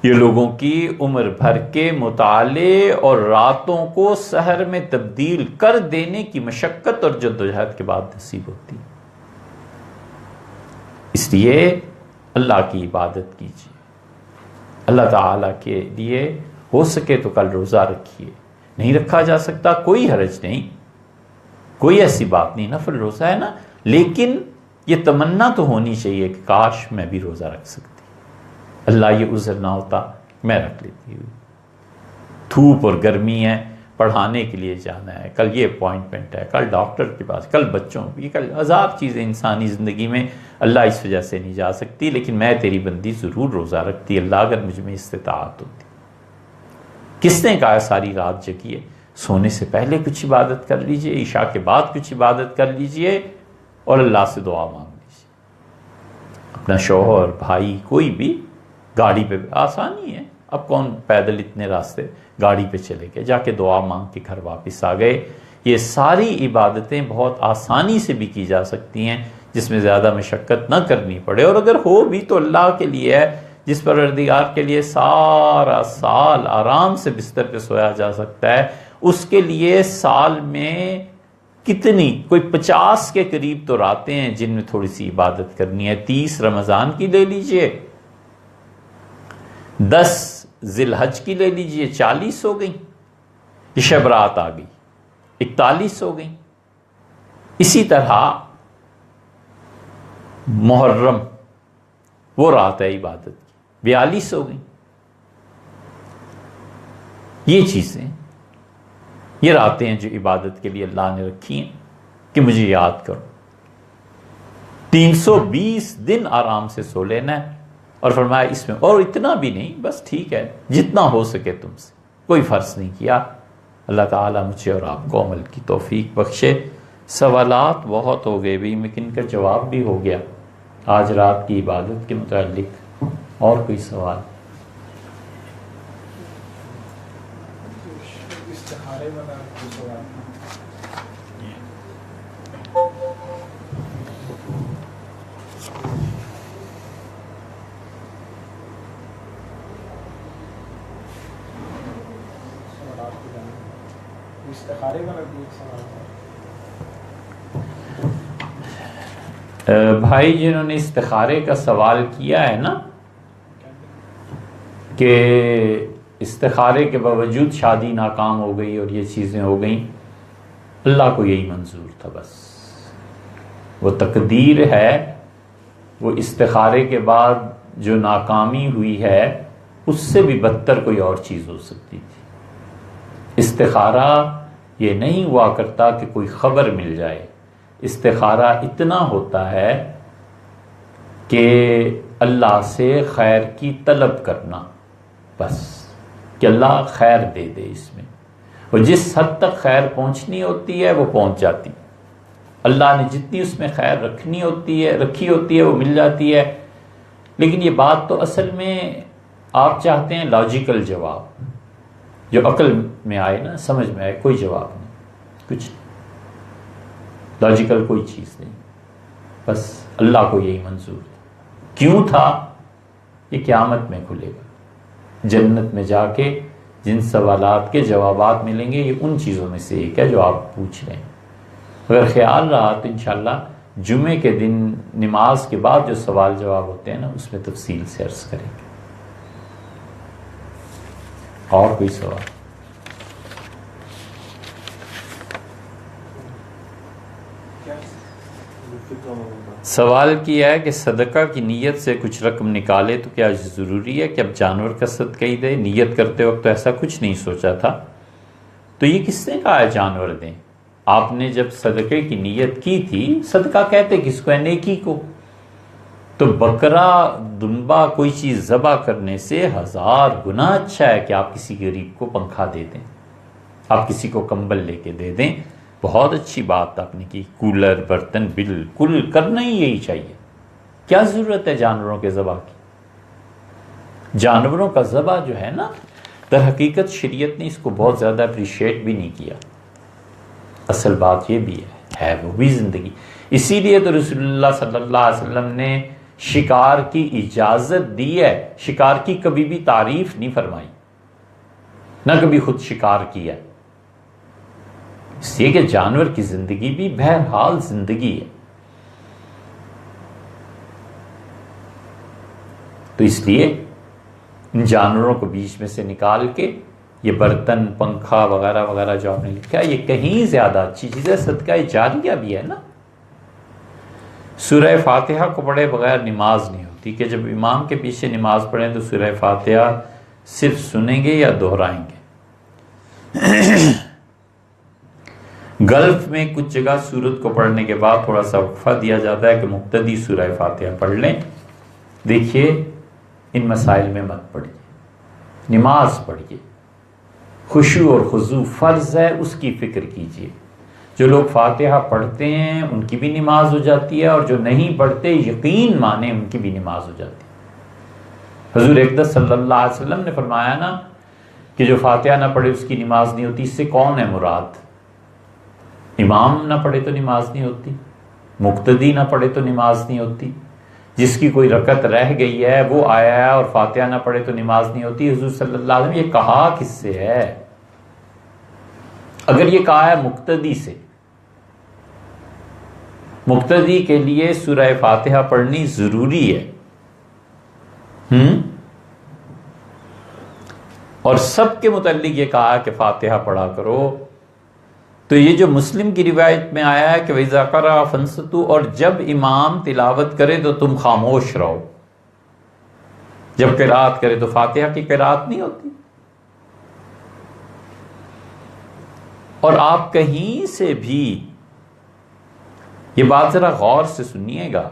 یہ لوگوں کی عمر بھر کے مطالعے اور راتوں کو سحر میں تبدیل کر دینے کی مشقت اور جدوجہد کے بعد نصیب ہوتی ہے۔ اس لیے اللہ کی عبادت کیجیے، اللہ تعالیٰ کے لیے ہو سکے تو کل روزہ رکھیے، نہیں رکھا جا سکتا کوئی حرج نہیں، کوئی ایسی بات نہیں، نفل روزہ ہے نا، لیکن یہ تمنا تو ہونی چاہیے کہ کاش میں بھی روزہ رکھ سکتی، اللہ یہ عذر نہ ہوتا میں رکھ لیتی ہوئی۔ دھوپ اور گرمی ہے، پڑھانے کے لیے جانا ہے، کل یہ اپوائنٹمنٹ ہے، کل ڈاکٹر کے پاس، کل بچوں کی، کل 1000 چیزیں انسانی زندگی میں، اللہ اس وجہ سے نہیں جا سکتی، لیکن میں تیری بندی ضرور روزہ رکھتی اللہ اگر مجھ میں استطاعت ہوتی۔ کس نے کہا ساری رات جگیے؟ سونے سے پہلے کچھ عبادت کر لیجئے، عشاء کے بعد کچھ عبادت کر لیجئے اور اللہ سے دعا مانگ لیجئے۔ اپنا شوہر، بھائی، کوئی بھی گاڑی پہ، آسانی ہے، اب کون پیدل اتنے راستے، گاڑی پہ چلے گئے، جا کے دعا مانگ کے گھر واپس آ گئے۔ یہ ساری عبادتیں بہت آسانی سے بھی کی جا سکتی ہیں، جس میں زیادہ مشقت نہ کرنی پڑے، اور اگر ہو بھی تو اللہ کے لیے ہے، جس پروردگار کے لیے سارا سال آرام سے بستر پہ سویا جا سکتا ہے، اس کے لیے سال میں کتنی، کوئی 50 کے قریب تو راتیں ہیں جن میں تھوڑی سی عبادت کرنی ہے۔ 30 رمضان کی لے لیجئے، 10 ذی الحج کی لے لیجئے، 40 ہو گئی، یہ شب رات آ گئی، 41 ہو گئی. اسی طرح محرم وہ رات ہے عبادت کی، 42 ہو گئی. یہ چیزیں، یہ راتیں ہیں جو عبادت کے لیے اللہ نے رکھی ہیں کہ مجھے یاد کرو. 320 دن آرام سے سو لینا ہے، اور فرمایا اس میں اور اتنا بھی نہیں، بس ٹھیک ہے جتنا ہو سکے تم سے، کوئی فرض نہیں کیا. اللہ تعالیٰ مجھے اور آپ کو عمل کی توفیق بخشے. سوالات بہت ہو گئے بھی، لیکن ان کا جواب بھی ہو گیا آج رات کی عبادت کے متعلق. اور کوئی سوال؟ بھائی جنہوں نے استخارے کا سوال کیا ہے نا کہ استخارے کے باوجود شادی ناکام ہو گئی اور یہ چیزیں ہو گئیں، اللہ کو یہی منظور تھا. بس وہ تقدیر ہے. وہ استخارے کے بعد جو ناکامی ہوئی ہے اس سے بھی بدتر کوئی اور چیز ہو سکتی تھی. استخارہ یہ نہیں ہوا کرتا کہ کوئی خبر مل جائے. استخارہ اتنا ہوتا ہے کہ اللہ سے خیر کی طلب کرنا، بس کہ اللہ خیر دے دے اس میں، اور جس حد تک خیر پہنچنی ہوتی ہے وہ پہنچ جاتی. اللہ نے جتنی اس میں خیر رکھی ہوتی ہے وہ مل جاتی ہے. لیکن یہ بات تو اصل میں آپ چاہتے ہیں لاجیکل جواب، جو عقل میں آئے نا، سمجھ میں آئے. کوئی جواب نہیں، کچھ نہیں، لاجیکل کوئی چیز نہیں. بس اللہ کو یہی منظور تھا. کیوں تھا؟ یہ قیامت میں کھلے گا. جنت میں جا کے جن سوالات کے جوابات ملیں گے یہ ان چیزوں میں سے ایک ہے جو آپ پوچھ رہے ہیں. اگر خیال رہا تو انشاءاللہ جمعے کے دن نماز کے بعد جو سوال جواب ہوتے ہیں نا اس میں تفصیل سے عرض کریں گے. اور کوئی سوال؟ سوال کیا ہے کہ صدقہ کی نیت سے کچھ رقم نکالے تو کیا ضروری ہے کہ اب جانور کا صدقہ ہی دے؟ نیت کرتے وقت تو ایسا کچھ نہیں سوچا تھا. تو یہ کس نے کہا ہے جانور دیں؟ آپ نے جب صدقے کی نیت کی تھی، صدقہ کہتے کس کو ہے؟ نیکی کو. تو بکرا، دنبا، کوئی چیز ذبح کرنے سے 1000 گنا اچھا ہے کہ آپ کسی غریب کو پنکھا دے دیں، آپ کسی کو کمبل لے کے دے دیں. بہت اچھی بات آپ نے کی. کولر، برتن، بالکل کرنا ہی یہی چاہیے. کیا ضرورت ہے جانوروں کے ذبح کی؟ جانوروں کا ذبح جو ہے نا، در حقیقت شریعت نے اس کو بہت زیادہ اپریشیٹ بھی نہیں کیا. اصل بات یہ بھی ہے وہ بھی زندگی. اسی لیے تو رسول اللہ صلی اللہ علیہ وسلم نے شکار کی اجازت دی ہے. شکار کی کبھی بھی تعریف نہیں فرمائی، نہ کبھی خود شکار کیا. اس لیے کہ جانور کی زندگی بھی بہرحال زندگی ہے. تو اس لیے ان جانوروں کو بیچ میں سے نکال کے یہ برتن، پنکھا وغیرہ وغیرہ جو آپ نے لکھا ہے یہ کہیں زیادہ اچھی چیز ہے. صدقہ جاریہ بھی ہے نا. سورہ فاتحہ کو پڑھے بغیر نماز نہیں ہوتی، کہ جب امام کے پیچھے نماز پڑھیں تو سورہ فاتحہ صرف سنیں گے یا دہرائیں گے. گلف میں کچھ جگہ سورت کو پڑھنے کے بعد تھوڑا سا وقفہ دیا جاتا ہے کہ مقتدی سورہ فاتحہ پڑھ لیں. دیکھیے ان مسائل میں مت پڑھیے، نماز پڑھیے. خشوع اور خضوع فرض ہے، اس کی فکر کیجیے. جو لوگ فاتحہ پڑھتے ہیں ان کی بھی نماز ہو جاتی ہے، اور جو نہیں پڑھتے یقین مانیں ان کی بھی نماز ہو جاتی ہے. حضور اقدس صلی اللہ علیہ وسلم نے فرمایا نا کہ جو فاتحہ نہ پڑھے اس کی نماز نہیں ہوتی. اس سے کون ہے مراد؟ امام نہ پڑھے تو نماز نہیں ہوتی، مقتدی نہ پڑھے تو نماز نہیں ہوتی، جس کی کوئی رکعت رہ گئی ہے وہ آیا ہے اور فاتحہ نہ پڑھے تو نماز نہیں ہوتی. حضور صلی اللہ علیہ وسلم یہ کہا کس سے ہے؟ اگر یہ کہا ہے مقتدی سے، مقتدی کے لیے سورہ فاتحہ پڑھنی ضروری ہے. اور سب کے متعلق یہ کہا کہ فاتحہ پڑھا کرو. تو یہ جو مسلم کی روایت میں آیا ہے کہ وَإِذَا قَرَأَ فَانصِتُوا، اور جب امام تلاوت کرے تو تم خاموش رہو. جب قرات کرے تو فاتحہ کی قرات نہیں ہوتی. اور آپ کہیں سے بھی یہ بات ذرا غور سے سنیے گا،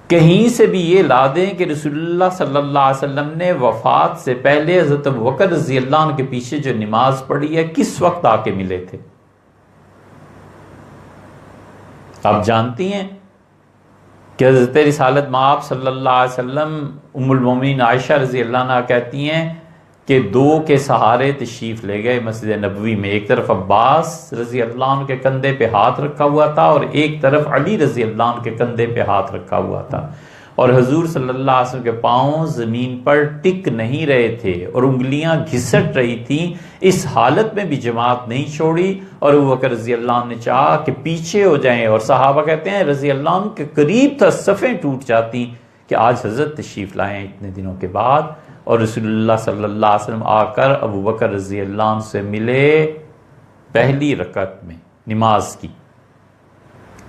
کہیں سے بھی یہ لا دیں کہ رسول اللہ صلی اللہ علیہ وسلم نے وفات سے پہلے حضرت ابوبکر رضی اللہ عنہ کے پیچھے جو نماز پڑھی ہے کس وقت آ کے ملے تھے. آپ جانتی ہیں کہ حضرت رسالت مآب صلی اللہ علیہ وسلم ام المومنین عائشہ رضی اللہ عنہ کہتی ہیں کہ دو کے سہارے تشریف لے گئے مسجد نبوی میں. ایک طرف عباس رضی اللہ عنہ کے کندھے پہ ہاتھ رکھا ہوا تھا اور ایک طرف علی رضی اللہ عنہ کے کندھے پہ ہاتھ رکھا ہوا تھا، اور حضور صلی اللہ علیہ وسلم کے پاؤں زمین پر ٹک نہیں رہے تھے اور انگلیاں گھسٹ رہی تھیں. اس حالت میں بھی جماعت نہیں چھوڑی اور ابوبکر رضی اللہ عنہ نے چاہا کہ پیچھے ہو جائیں، اور صحابہ کہتے ہیں رضی اللہ عنہ کے قریب تھا صفیں ٹوٹ جاتی کہ آج حضرت تشریف لائے ہیں اتنے دنوں کے بعد. اور رسول اللہ صلی اللہ علیہ وسلم آ کر ابوبکر رضی اللہ عنہ سے ملے پہلی رکعت میں نماز کی،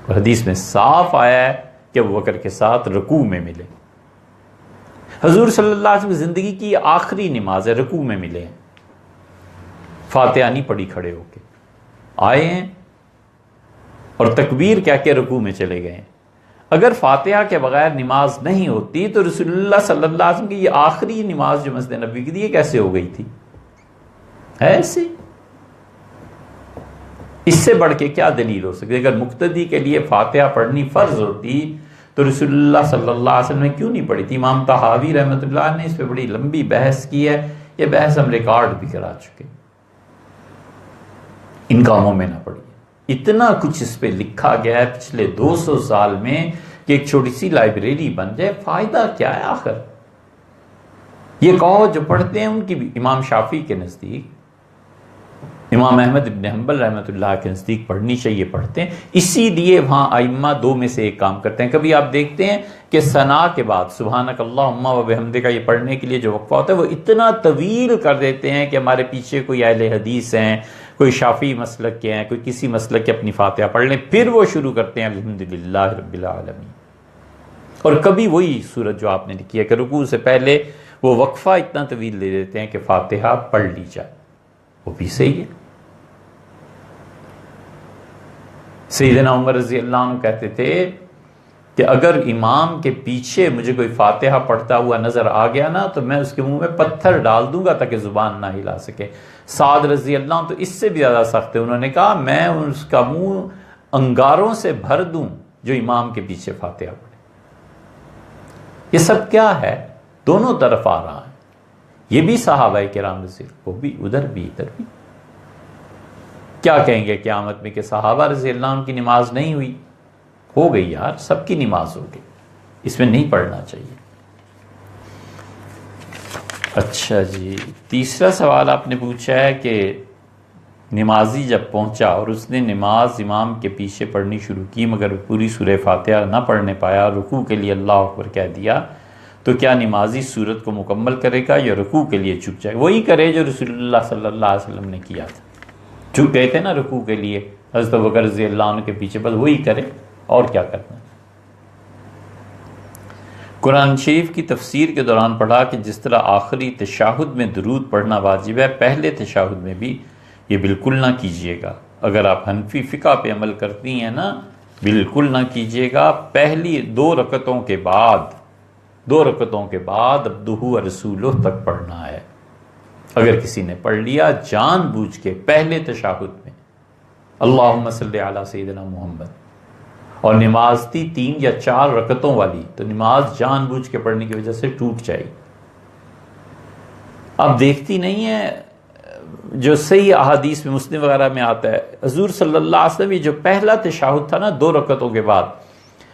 اور حدیث میں صاف آیا ہے کہ ابوبکر کے ساتھ رکوع میں ملے. حضور صلی اللہ علیہ وسلم کی زندگی کی آخری نماز ہے، رکوع میں ملے ہیں. فاتحہ نہیں پڑھی کھڑے ہو کے، آئے ہیں اور تکبیر کہہ کے رکوع میں چلے گئے ہیں. اگر فاتحہ کے بغیر نماز نہیں ہوتی تو رسول اللہ صلی اللہ علیہ وسلم کی یہ آخری نماز جو مسجد نبوی کی تھی یہ کیسے ہو گئی تھی؟ ایسے اس سے بڑھ کے کیا دلیل ہو سکتی؟ اگر مقتدی کے لیے فاتحہ پڑھنی فرض ہوتی تو رسول اللہ صلی اللہ علیہ وسلم نے کیوں نہیں پڑھی تھی؟ امام طحاوی رحمۃ اللہ نے اس پہ بڑی لمبی بحث کی ہے، یہ بحث ہم ریکارڈ بھی کرا چکے. ان کاموں میں نہ پڑھی. اتنا کچھ اس پہ لکھا گیا ہے پچھلے 200 سال میں کہ ایک چھوٹی سی لائبریری بن جائے. فائدہ کیا ہے آخر؟ یہ کہو جو پڑھتے ہیں ان کی بھی امام شافعی کے نزدیک، امام احمد ابن حنبل رحمۃ اللہ کے نزدیک پڑھنی چاہیے، پڑھتے ہیں. اسی لیے وہاں ائمہ دو میں سے ایک کام کرتے ہیں. کبھی آپ دیکھتے ہیں کہ ثنا کے بعد سبحانک اللہم و بحمدک یہ پڑھنے کے لیے جو وقفہ ہوتا ہے وہ اتنا طویل کر دیتے ہیں کہ ہمارے پیچھے کوئی اہل حدیث ہیں، کوئی شافعی مسلک کے ہیں، کوئی کسی مسلک کے اپنی فاتحہ پڑھ لیں، پھر وہ شروع کرتے ہیں الحمدللہ رب العالمین. اور کبھی وہی صورت جو آپ نے لکھی ہے کہ رکوع سے پہلے وہ وقفہ اتنا طویل دے دیتے ہیں کہ فاتحہ پڑھ لی جائے. وہ بھی صحیح ہے. سیدنا عمر رضی اللہ عنہ کہتے تھے کہ اگر امام کے پیچھے مجھے کوئی فاتحہ پڑھتا ہوا نظر آ گیا نا تو میں اس کے منہ میں پتھر ڈال دوں گا تاکہ زبان نہ ہلا سکے. سعد رضی اللہ عنہ تو اس سے بھی زیادہ سخت ہے، انہوں نے کہا میں اس کا منہ انگاروں سے بھر دوں جو امام کے پیچھے فاتحہ پڑھے. یہ سب کیا ہے؟ دونوں طرف آ رہا ہے. یہ بھی صحابہ کرام رضی اللہ، وہ بھی ادھر بھی ادھر بھی. کیا کہیں گے قیامت میں کہ صحابہ رضی اللہ عنہ کی نماز نہیں ہوئی؟ ہو گئی یار، سب کی نماز ہو گئی، اس میں نہیں پڑھنا چاہیے. اچھا جی، تیسرا سوال آپ نے پوچھا ہے کہ نمازی جب پہنچا اور اس نے نماز امام کے پیچھے پڑھنی شروع کی مگر پوری سورہ فاتحہ نہ پڑھنے پایا، رکوع کے لیے اللہ اکبر کہہ دیا، تو کیا نمازی سورت کو مکمل کرے گا یا رکوع کے لیے جھک جائے؟ وہی کرے جو رسول اللہ صلی اللہ علیہ وسلم نے کیا تھا. جھک گئے تھے نا رکوع کے لیے حضرت ابوبکر رضی اللہ عنہ کے پیچھے، بس وہی کرے، اور کیا کرنا. قرآن شریف کی تفسیر کے دوران پڑھا کہ جس طرح آخری تشہد میں درود پڑھنا واجب ہے، پہلے تشہد میں بھی یہ بالکل نہ کیجیے گا. اگر آپ حنفی فقہ پہ عمل کرتی ہیں نا، بالکل نہ کیجیے گا. پہلی دو رکعتوں کے بعد عبدہ و رسولہ تک پڑھنا ہے. اگر کسی نے پڑھ لیا جان بوجھ کے پہلے تشہد میں اللہم صلی علی سیدنا محمد، اور نماز تھی 3 یا 4 رکعتوں والی، تو نماز جان بوجھ کے پڑھنے کی وجہ سے ٹوٹ جائے گی. آپ دیکھتی نہیں ہیں جو صحیح احادیث میں مسلم وغیرہ میں آتا ہے، حضور صلی اللہ علیہ وسلم جو پہلا تشہد تھا نا 2 رکعتوں کے بعد،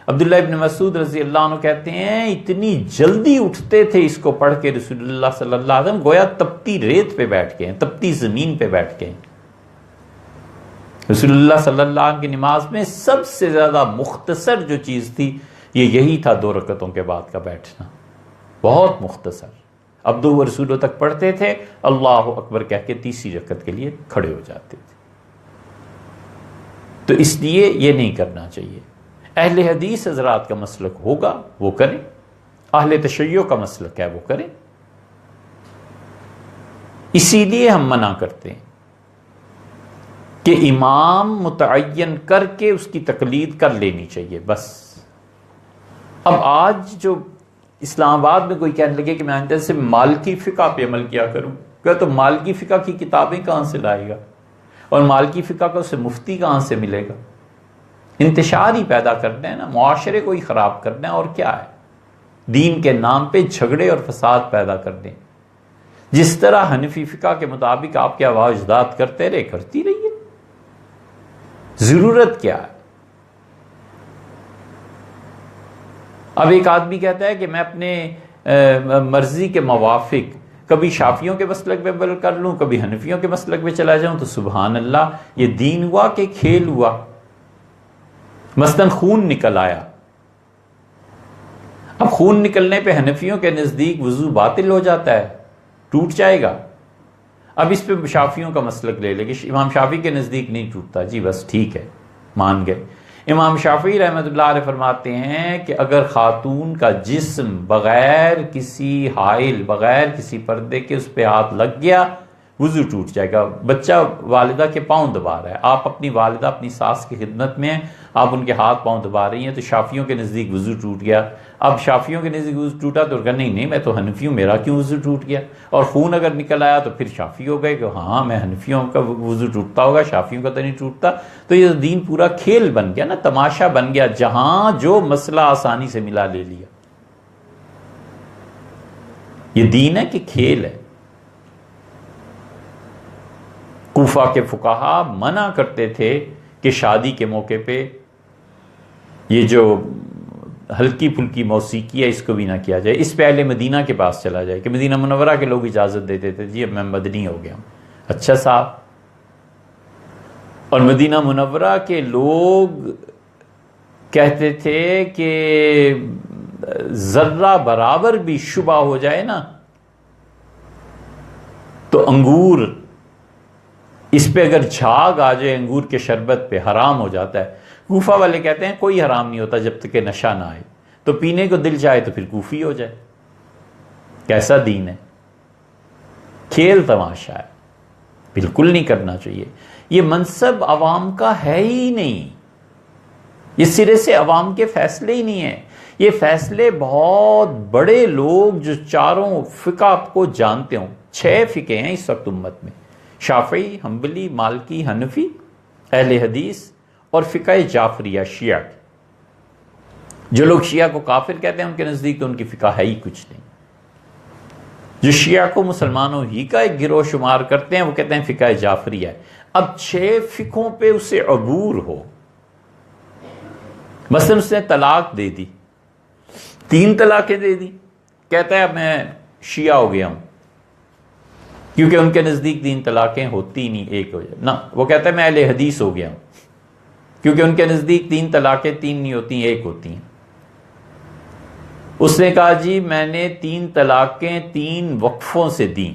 عبداللہ ابن مسعود رضی اللہ عنہ کہتے ہیں اتنی جلدی اٹھتے تھے اس کو پڑھ کے رسول اللہ صلی اللہ علیہ وسلم گویا تپتی ریت پہ بیٹھ کے ہیں، تپتی زمین پہ بیٹھ کے ہیں. رسول اللہ صلی اللہ علیہ وسلم کی نماز میں سب سے زیادہ مختصر جو چیز تھی یہی تھا 2 رکعتوں کے بعد کا بیٹھنا، بہت مختصر. عبدہ و رسولہ تک پڑھتے تھے، اللہ اکبر کہہ کے تیسری رکعت کے لیے کھڑے ہو جاتے تھے۔ تو اس لیے یہ نہیں کرنا چاہیے۔ اہل حدیث حضرات کا مسلک ہوگا وہ کریں، اہل تشیع کا مسلک ہے وہ کریں، اسی لیے ہم منع کرتے ہیں کہ امام متعین کر کے اس کی تقلید کر لینی چاہیے بس۔ اب آج جو اسلام آباد میں کوئی کہنے لگے کہ میں آئندہ سے مالکی فقہ پہ عمل کیا کروں، کہ تو مالکی فقہ کی کتابیں کہاں سے لائے گا، اور مالکی فقہ کا اسے مفتی کہاں سے ملے گا؟ انتشار ہی پیدا کرنا ہے نا، معاشرے کو ہی خراب کرنا ہے، اور کیا ہے؟ دین کے نام پہ جھگڑے اور فساد پیدا کرنے۔ جس طرح حنفی فقہ کے مطابق آپ کے آباء و اجداد کرتے رہے، کرتی رہیے، ضرورت کیا ہے؟ اب ایک آدمی کہتا ہے کہ میں اپنے مرضی کے موافق کبھی شافیوں کے مسلک پہ عمل کر لوں، کبھی حنفیوں کے مسلک پہ چلا جاؤں، تو سبحان اللہ، یہ دین ہوا کہ کھیل ہوا؟ مثلاً خون نکل آیا، اب خون نکلنے پہ حنفیوں کے نزدیک وضو باطل ہو جاتا ہے، ٹوٹ جائے گا۔ اب اس پہ شافیوں کا مسلک لے لے کہ امام شافعی کے نزدیک نہیں ٹوٹتا، جی بس ٹھیک ہے، مان گئے۔ امام شافعی رحمۃ اللہ علیہ فرماتے ہیں کہ اگر خاتون کا جسم بغیر کسی حائل، بغیر کسی پردے کے اس پہ ہاتھ لگ گیا، وضو ٹوٹ جائے گا۔ بچہ والدہ کے پاؤں دبا رہا ہے، آپ اپنی والدہ، اپنی ساس کی خدمت میں ہیں، آپ ان کے ہاتھ پاؤں دبا رہی ہیں، تو شافیوں کے نزدیک وضو ٹوٹ گیا۔ اب شافیوں کے نزدیک وضو ٹوٹا تو کہا نہیں میں تو حنفی ہوں، میرا کیوں وضو ٹوٹ گیا؟ اور خون اگر نکل آیا تو پھر شافی ہو گئے کہ ہاں میں حنفیوں کا وضو ٹوٹتا ہوگا، شافیوں کا تو نہیں ٹوٹتا۔ تو یہ دین پورا کھیل بن گیا نا، تماشا بن گیا، جہاں جو مسئلہ آسانی سے ملا لے لیا۔ یہ دین ہے کہ کھیل ہے؟ کوفہ کے فقہا منع کرتے تھے کہ شادی کے موقع پہ یہ جو ہلکی پھلکی موسیقی ہے اس کو بھی نہ کیا جائے۔ اس پہ اہل مدینہ کے پاس چلا جائے کہ مدینہ منورہ کے لوگ اجازت دیتے تھے، جی اب میں مدنی ہو گیا ہوں۔ اچھا صاحب، اور مدینہ منورہ کے لوگ کہتے تھے کہ ذرہ برابر بھی شبہ ہو جائے نا تو انگور، اس پہ اگر جھاگ آ جائے انگور کے شربت پہ، حرام ہو جاتا ہے۔ کوفہ والے کہتے ہیں کوئی حرام نہیں ہوتا جب تک کہ نشہ نہ آئے، تو پینے کو دل چاہے تو پھر کوفی ہو جائے۔ کیسا دین ہے؟ کھیل تماشا ہے، بالکل نہیں کرنا چاہیے۔ یہ منصب عوام کا ہے ہی نہیں، یہ سرے سے عوام کے فیصلے ہی نہیں ہیں۔ یہ فیصلے بہت بڑے لوگ جو چاروں فقہ کو جانتے ہوں، 6 فقہ ہیں اس وقت امت میں، شافعی، حنبلی، مالکی، حنفی، اہل حدیث اور فقہ جعفریہ شیعہ۔ جو لوگ شیعہ کو کافر کہتے ہیں ان کے نزدیک تو ان کی فقہ ہے ہی کچھ نہیں۔ جو شیعہ کو مسلمانوں ہی کا ایک گروہ شمار کرتے ہیں وہ کہتے ہیں فقہ جعفریہ ہے۔ اب 6 فقہوں پہ اسے عبور ہو، مثلا اس نے طلاق دے دی، 3 طلاقیں دے دی، کہتا ہے اب میں شیعہ ہو گیا ہوں، کیونکہ ان کے نزدیک 3 طلاقیں ہوتی نہیں، ایک ہو جائے نا۔ وہ کہتا ہے میں اہل حدیث ہو گیا ہوں، کیونکہ ان کے نزدیک 3 طلاقیں 3 نہیں ہوتی، ایک ہوتی ہیں۔ اس نے کہا جی میں نے 3 طلاقیں 3 وقفوں سے دیں،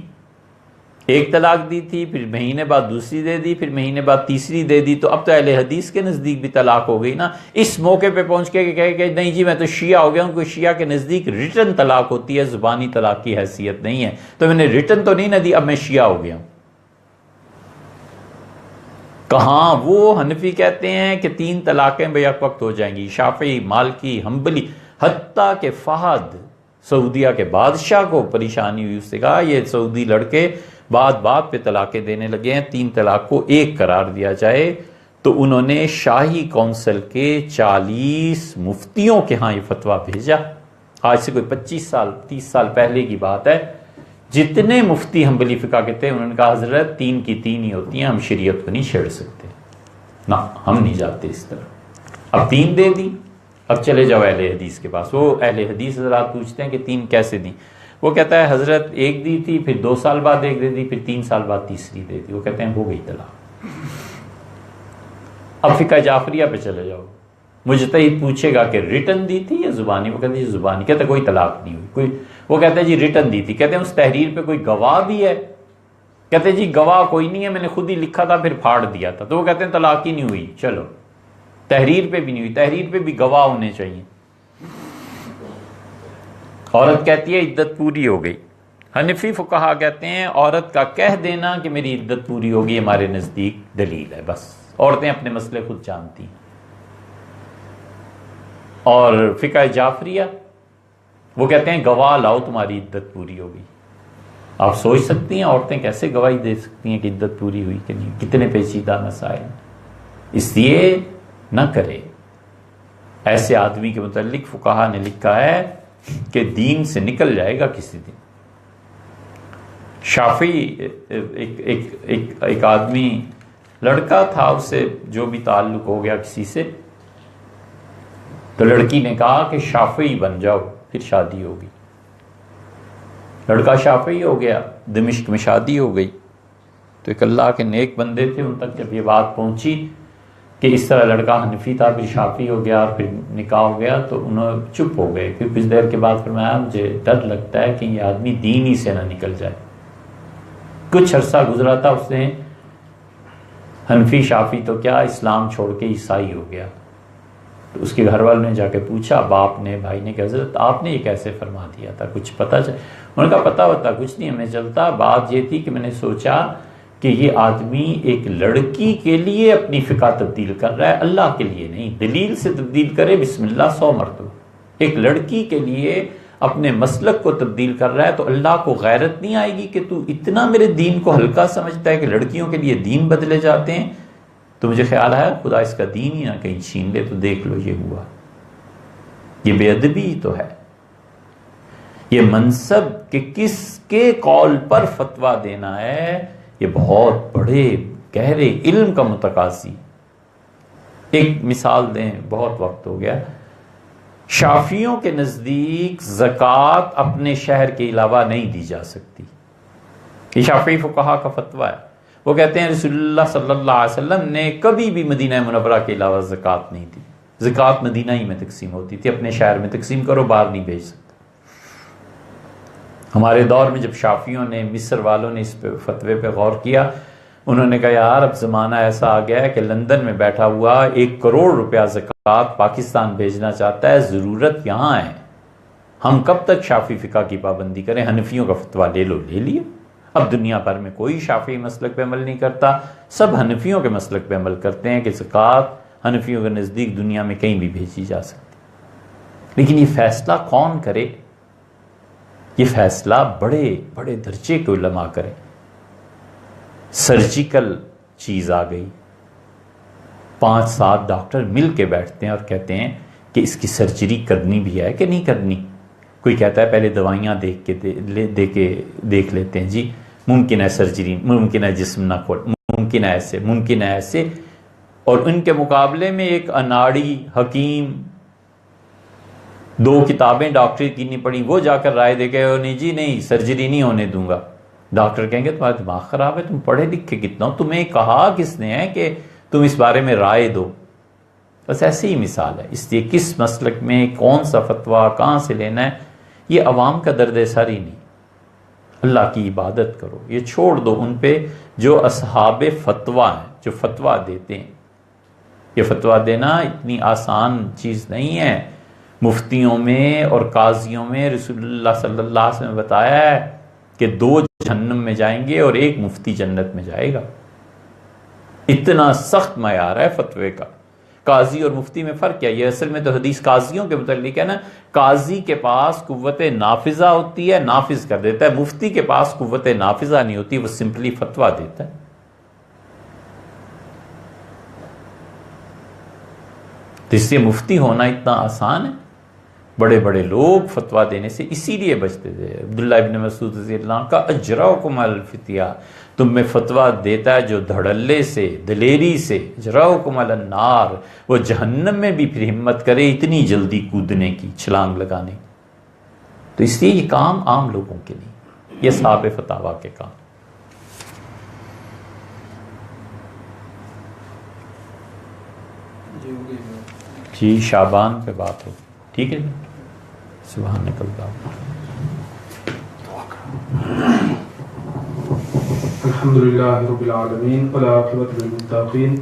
ایک طلاق دی تھی، پھر مہینے بعد دوسری دے دی، پھر مہینے بعد تیسری دے دی، تو اب تو اہل حدیث کے نزدیک بھی طلاق ہو گئی نا۔ اس موقع پہ پہنچ کے کہے کہ نہیں جی میں تو شیعہ ہو گیا ہوں، کوئی شیعہ کے نزدیک ریٹن طلاق ہوتی ہے، زبانی طلاق کی حیثیت نہیں ہے، تو میں نے ریٹن تو نہیں نہ دی، اب میں شیعہ ہو گیا ہوں۔ کہاں؟ وہ حنفی کہتے ہیں کہ 3 طلاقیں بیک وقت ہو جائیں گی، شافعی، مالکی، حنبلی، حتیٰ کہ فہد سعودیہ کے بادشاہ کو پریشانی ہوئی، اس نے کہا یہ سعودی لڑکے بات پہ طلاقیں دینے لگے ہیں، 3 طلاق کو 1 قرار دیا جائے۔ تو انہوں نے شاہی کونسل کے 40 مفتیوں کے ہاں یہ فتویٰ بھیجا، آج سے کوئی 25 سال 30 سال پہلے کی بات ہے۔ جتنے مفتی حنبلی فقہ کے تھے انہوں نے کہا حضرت 3 کی 3 ہی ہوتی ہیں، ہم شریعت کو نہیں چھیڑ سکتے، نہ ہم نہیں جاتے اس طرح۔ اب 3 دے دی، اب چلے جاؤ اہل حدیث کے پاس۔ وہ اہل حدیث حضرات پوچھتے ہیں کہ 3 کیسے دیں؟ وہ کہتا ہے حضرت 1 دی تھی، پھر 2 سال بعد 1 دے دی، پھر 3 سال بعد تیسری دے دی۔ وہ کہتے ہیں ہو گئی طلاق۔ اب فقہ جعفریہ پہ چلے جاؤ، مجتہد پوچھے گا کہ ریٹن دی تھی یا زبانی؟ وہ کہتے ہیں زبانی۔ کہتا ہے کوئی طلاق نہیں ہوئی، کوئی وہ کہتے ہیں جی ریٹن دی تھی، کہتے ہیں اس تحریر پہ کوئی گواہ بھی ہے؟ کہتے ہیں جی گواہ کوئی نہیں ہے، میں نے خود ہی لکھا تھا پھر پھاڑ دیا تھا۔ تو وہ کہتے ہیں طلاق ہی نہیں ہوئی، چلو تحریر پہ بھی نہیں ہوئی، تحریر پہ بھی گواہ ہونے چاہیے۔ عورت کہتی ہے عدت پوری ہو گئی، حنفی فقہا کہتے ہیں عورت کا کہہ دینا کہ میری عدت پوری ہوگی ہمارے نزدیک دلیل ہے، بس عورتیں اپنے مسئلے خود جانتی ہیں۔ اور فقہ جعفریہ وہ کہتے ہیں گواہ لاؤ تمہاری عدت پوری ہوگی۔ آپ سوچ سکتی ہیں عورتیں کیسے گواہی دے سکتی ہیں کہ عدت پوری ہوئی کہ نہیں، کتنے پیچیدہ مسائل۔ اس لیے نہ کرے۔ ایسے آدمی کے متعلق فقہا نے لکھا ہے کہ دین سے نکل جائے گا کسی دن۔ شافعی ایک آدمی لڑکا تھا، اس سے جو بھی تعلق ہو گیا کسی سے، تو لڑکی نے کہا کہ شافعی بن جاؤ پھر شادی ہوگی۔ لڑکا شافعی ہو گیا، دمشق میں شادی ہو گئی۔ تو ایک اللہ کے نیک بندے تھے، ان تک جب یہ بات پہنچی کہ اس طرح لڑکا حنفی تھا پھر شافعی ہو گیا اور پھر نکاح ہو گیا، تو انہوں چپ ہو گئے۔ پھر کچھ دیر کے بعد فرمایا مجھے ڈر لگتا ہے کہ یہ آدمی دین ہی سے نہ نکل جائے۔ کچھ عرصہ گزرا تھا، اس نے حنفی شافعی تو کیا اسلام چھوڑ کے عیسائی ہو گیا۔ تو اس کے گھر والوں نے جا کے پوچھا، باپ نے بھائی نے کہ حضرت آپ نے یہ کیسے فرما دیا تھا، کچھ پتہ چل؟ انہوں نے کہا پتہ ہوتا کچھ نہیں ہمیں چلتا، بات یہ تھی کہ میں نے سوچا کہ یہ آدمی ایک لڑکی کے لیے اپنی فقہ تبدیل کر رہا ہے، اللہ کے لیے نہیں۔ دلیل سے تبدیل کرے بسم اللہ 100 مرتبہ۔ ایک لڑکی کے لیے اپنے مسلک کو تبدیل کر رہا ہے تو اللہ کو غیرت نہیں آئے گی کہ تو اتنا میرے دین کو ہلکا سمجھتا ہے کہ لڑکیوں کے لیے دین بدلے جاتے ہیں؟ تو مجھے خیال ہے خدا اس کا دین ہی نہ کہیں چھین لے۔ تو دیکھ لو یہ ہوا، یہ بے ادبی تو ہے، یہ منصب کہ کس کے قول پر فتویٰ دینا ہے، یہ بہت بڑے گہرے علم کا متقاضی۔ ایک مثال دیں، بہت وقت ہو گیا۔ شافعیوں کے نزدیک زکوٰۃ اپنے شہر کے علاوہ نہیں دی جا سکتی، یہ شافعی فقہا کا فتویٰ ہے۔ وہ کہتے ہیں رسول اللہ صلی اللہ علیہ وسلم نے کبھی بھی مدینہ منورہ کے علاوہ زکوٰۃ نہیں دی، زکوٰۃ مدینہ ہی میں تقسیم ہوتی تھی، اپنے شہر میں تقسیم کرو، باہر نہیں بھیج سکتے۔ ہمارے دور میں جب شافعیوں نے، مصر والوں نے اس پہ فتوے پہ غور کیا، انہوں نے کہا یار اب زمانہ ایسا آ گیا ہے کہ لندن میں بیٹھا ہوا 1 کروڑ روپیہ زکوٰۃ پاکستان بھیجنا چاہتا ہے، ضرورت یہاں ہے، ہم کب تک شافعی فقہ کی پابندی کریں؟ حنفیوں کا فتویٰ لے لو، لے لیے۔ اب دنیا بھر میں کوئی شافعی مسلک پہ عمل نہیں کرتا، سب حنفیوں کے مسلک پہ عمل کرتے ہیں کہ زکوٰۃ حنفیوں کے نزدیک دنیا میں کہیں بھی بھیجی جا سکتی۔ لیکن یہ فیصلہ کون کرے؟ یہ فیصلہ بڑے بڑے درجے کے علماء کریں۔ سرجیکل چیز آ گئی، 5-7 ڈاکٹر مل کے بیٹھتے ہیں اور کہتے ہیں کہ اس کی سرجری کرنی بھی ہے کہ نہیں کرنی۔ کوئی کہتا ہے پہلے دوائیاں دیکھ لیتے ہیں، جی ممکن ہے سرجری، ممکن ہے جسم نہ کھول، ممکن ہے ایسے، ممکن ہے ایسے۔ اور ان کے مقابلے میں ایک اناڑی حکیم، 2 کتابیں ڈاکٹری کی نہیں پڑھی، وہ جا کر رائے دے کے نہیں جی نہیں سرجری نہیں ہونے دوں گا۔ ڈاکٹر کہیں گے تمہارا دماغ خراب ہے، تم پڑھے لکھے کتنا ہو، تمہیں کہا کس نے ہے کہ تم اس بارے میں رائے دو؟ بس ایسی ہی مثال ہے۔ اس لیے کس مسلک میں کون سا فتویٰ کہاں سے لینا ہے، یہ عوام کا درد سر ہی نہیں۔ اللہ کی عبادت کرو، یہ چھوڑ دو ان پہ جو اصحاب فتویٰ ہیں، جو فتویٰ دیتے ہیں۔ یہ فتویٰ دینا اتنی آسان چیز نہیں ہے۔ مفتیوں میں اور قاضیوں میں رسول اللہ صلی اللہ علیہ وسلم نے بتایا ہے کہ 2 جہنم میں جائیں گے اور 1 مفتی جنت میں جائے گا۔ اتنا سخت معیار ہے فتوے کا۔ قاضی اور مفتی میں فرق کیا؟ یہ اصل میں تو حدیث قاضیوں کے متعلق ہے نا، قاضی کے پاس قوت نافذہ ہوتی ہے، نافذ کر دیتا ہے، مفتی کے پاس قوت نافذہ نہیں ہوتی، وہ سمپلی فتویٰ دیتا ہے۔ تو اس سے مفتی ہونا اتنا آسان ہے؟ بڑے بڑے لوگ فتویٰ دینے سے اسی لیے بچتے تھے۔ عبداللہ ابن مسعود رضی اللہ عنہ کا اجراؤکم علی الفتیہ، تم میں فتویٰ دیتا ہے جو دھڑلے سے، دلیری سے، اجراؤکم علی النار، وہ جہنم میں بھی پھر ہمت کرے اتنی جلدی کودنے کی، چھلانگ لگانے کی۔ تو اس لیے یہ کام عام لوگوں کے نہیں، یہ صاحب فتاویٰ کے کام۔ جی شعبان پہ بات ہو، ٹھیک ہے جی، سبحانک اللہ۔ الحمد للہ رب العالمین والعاقبۃ للمتقین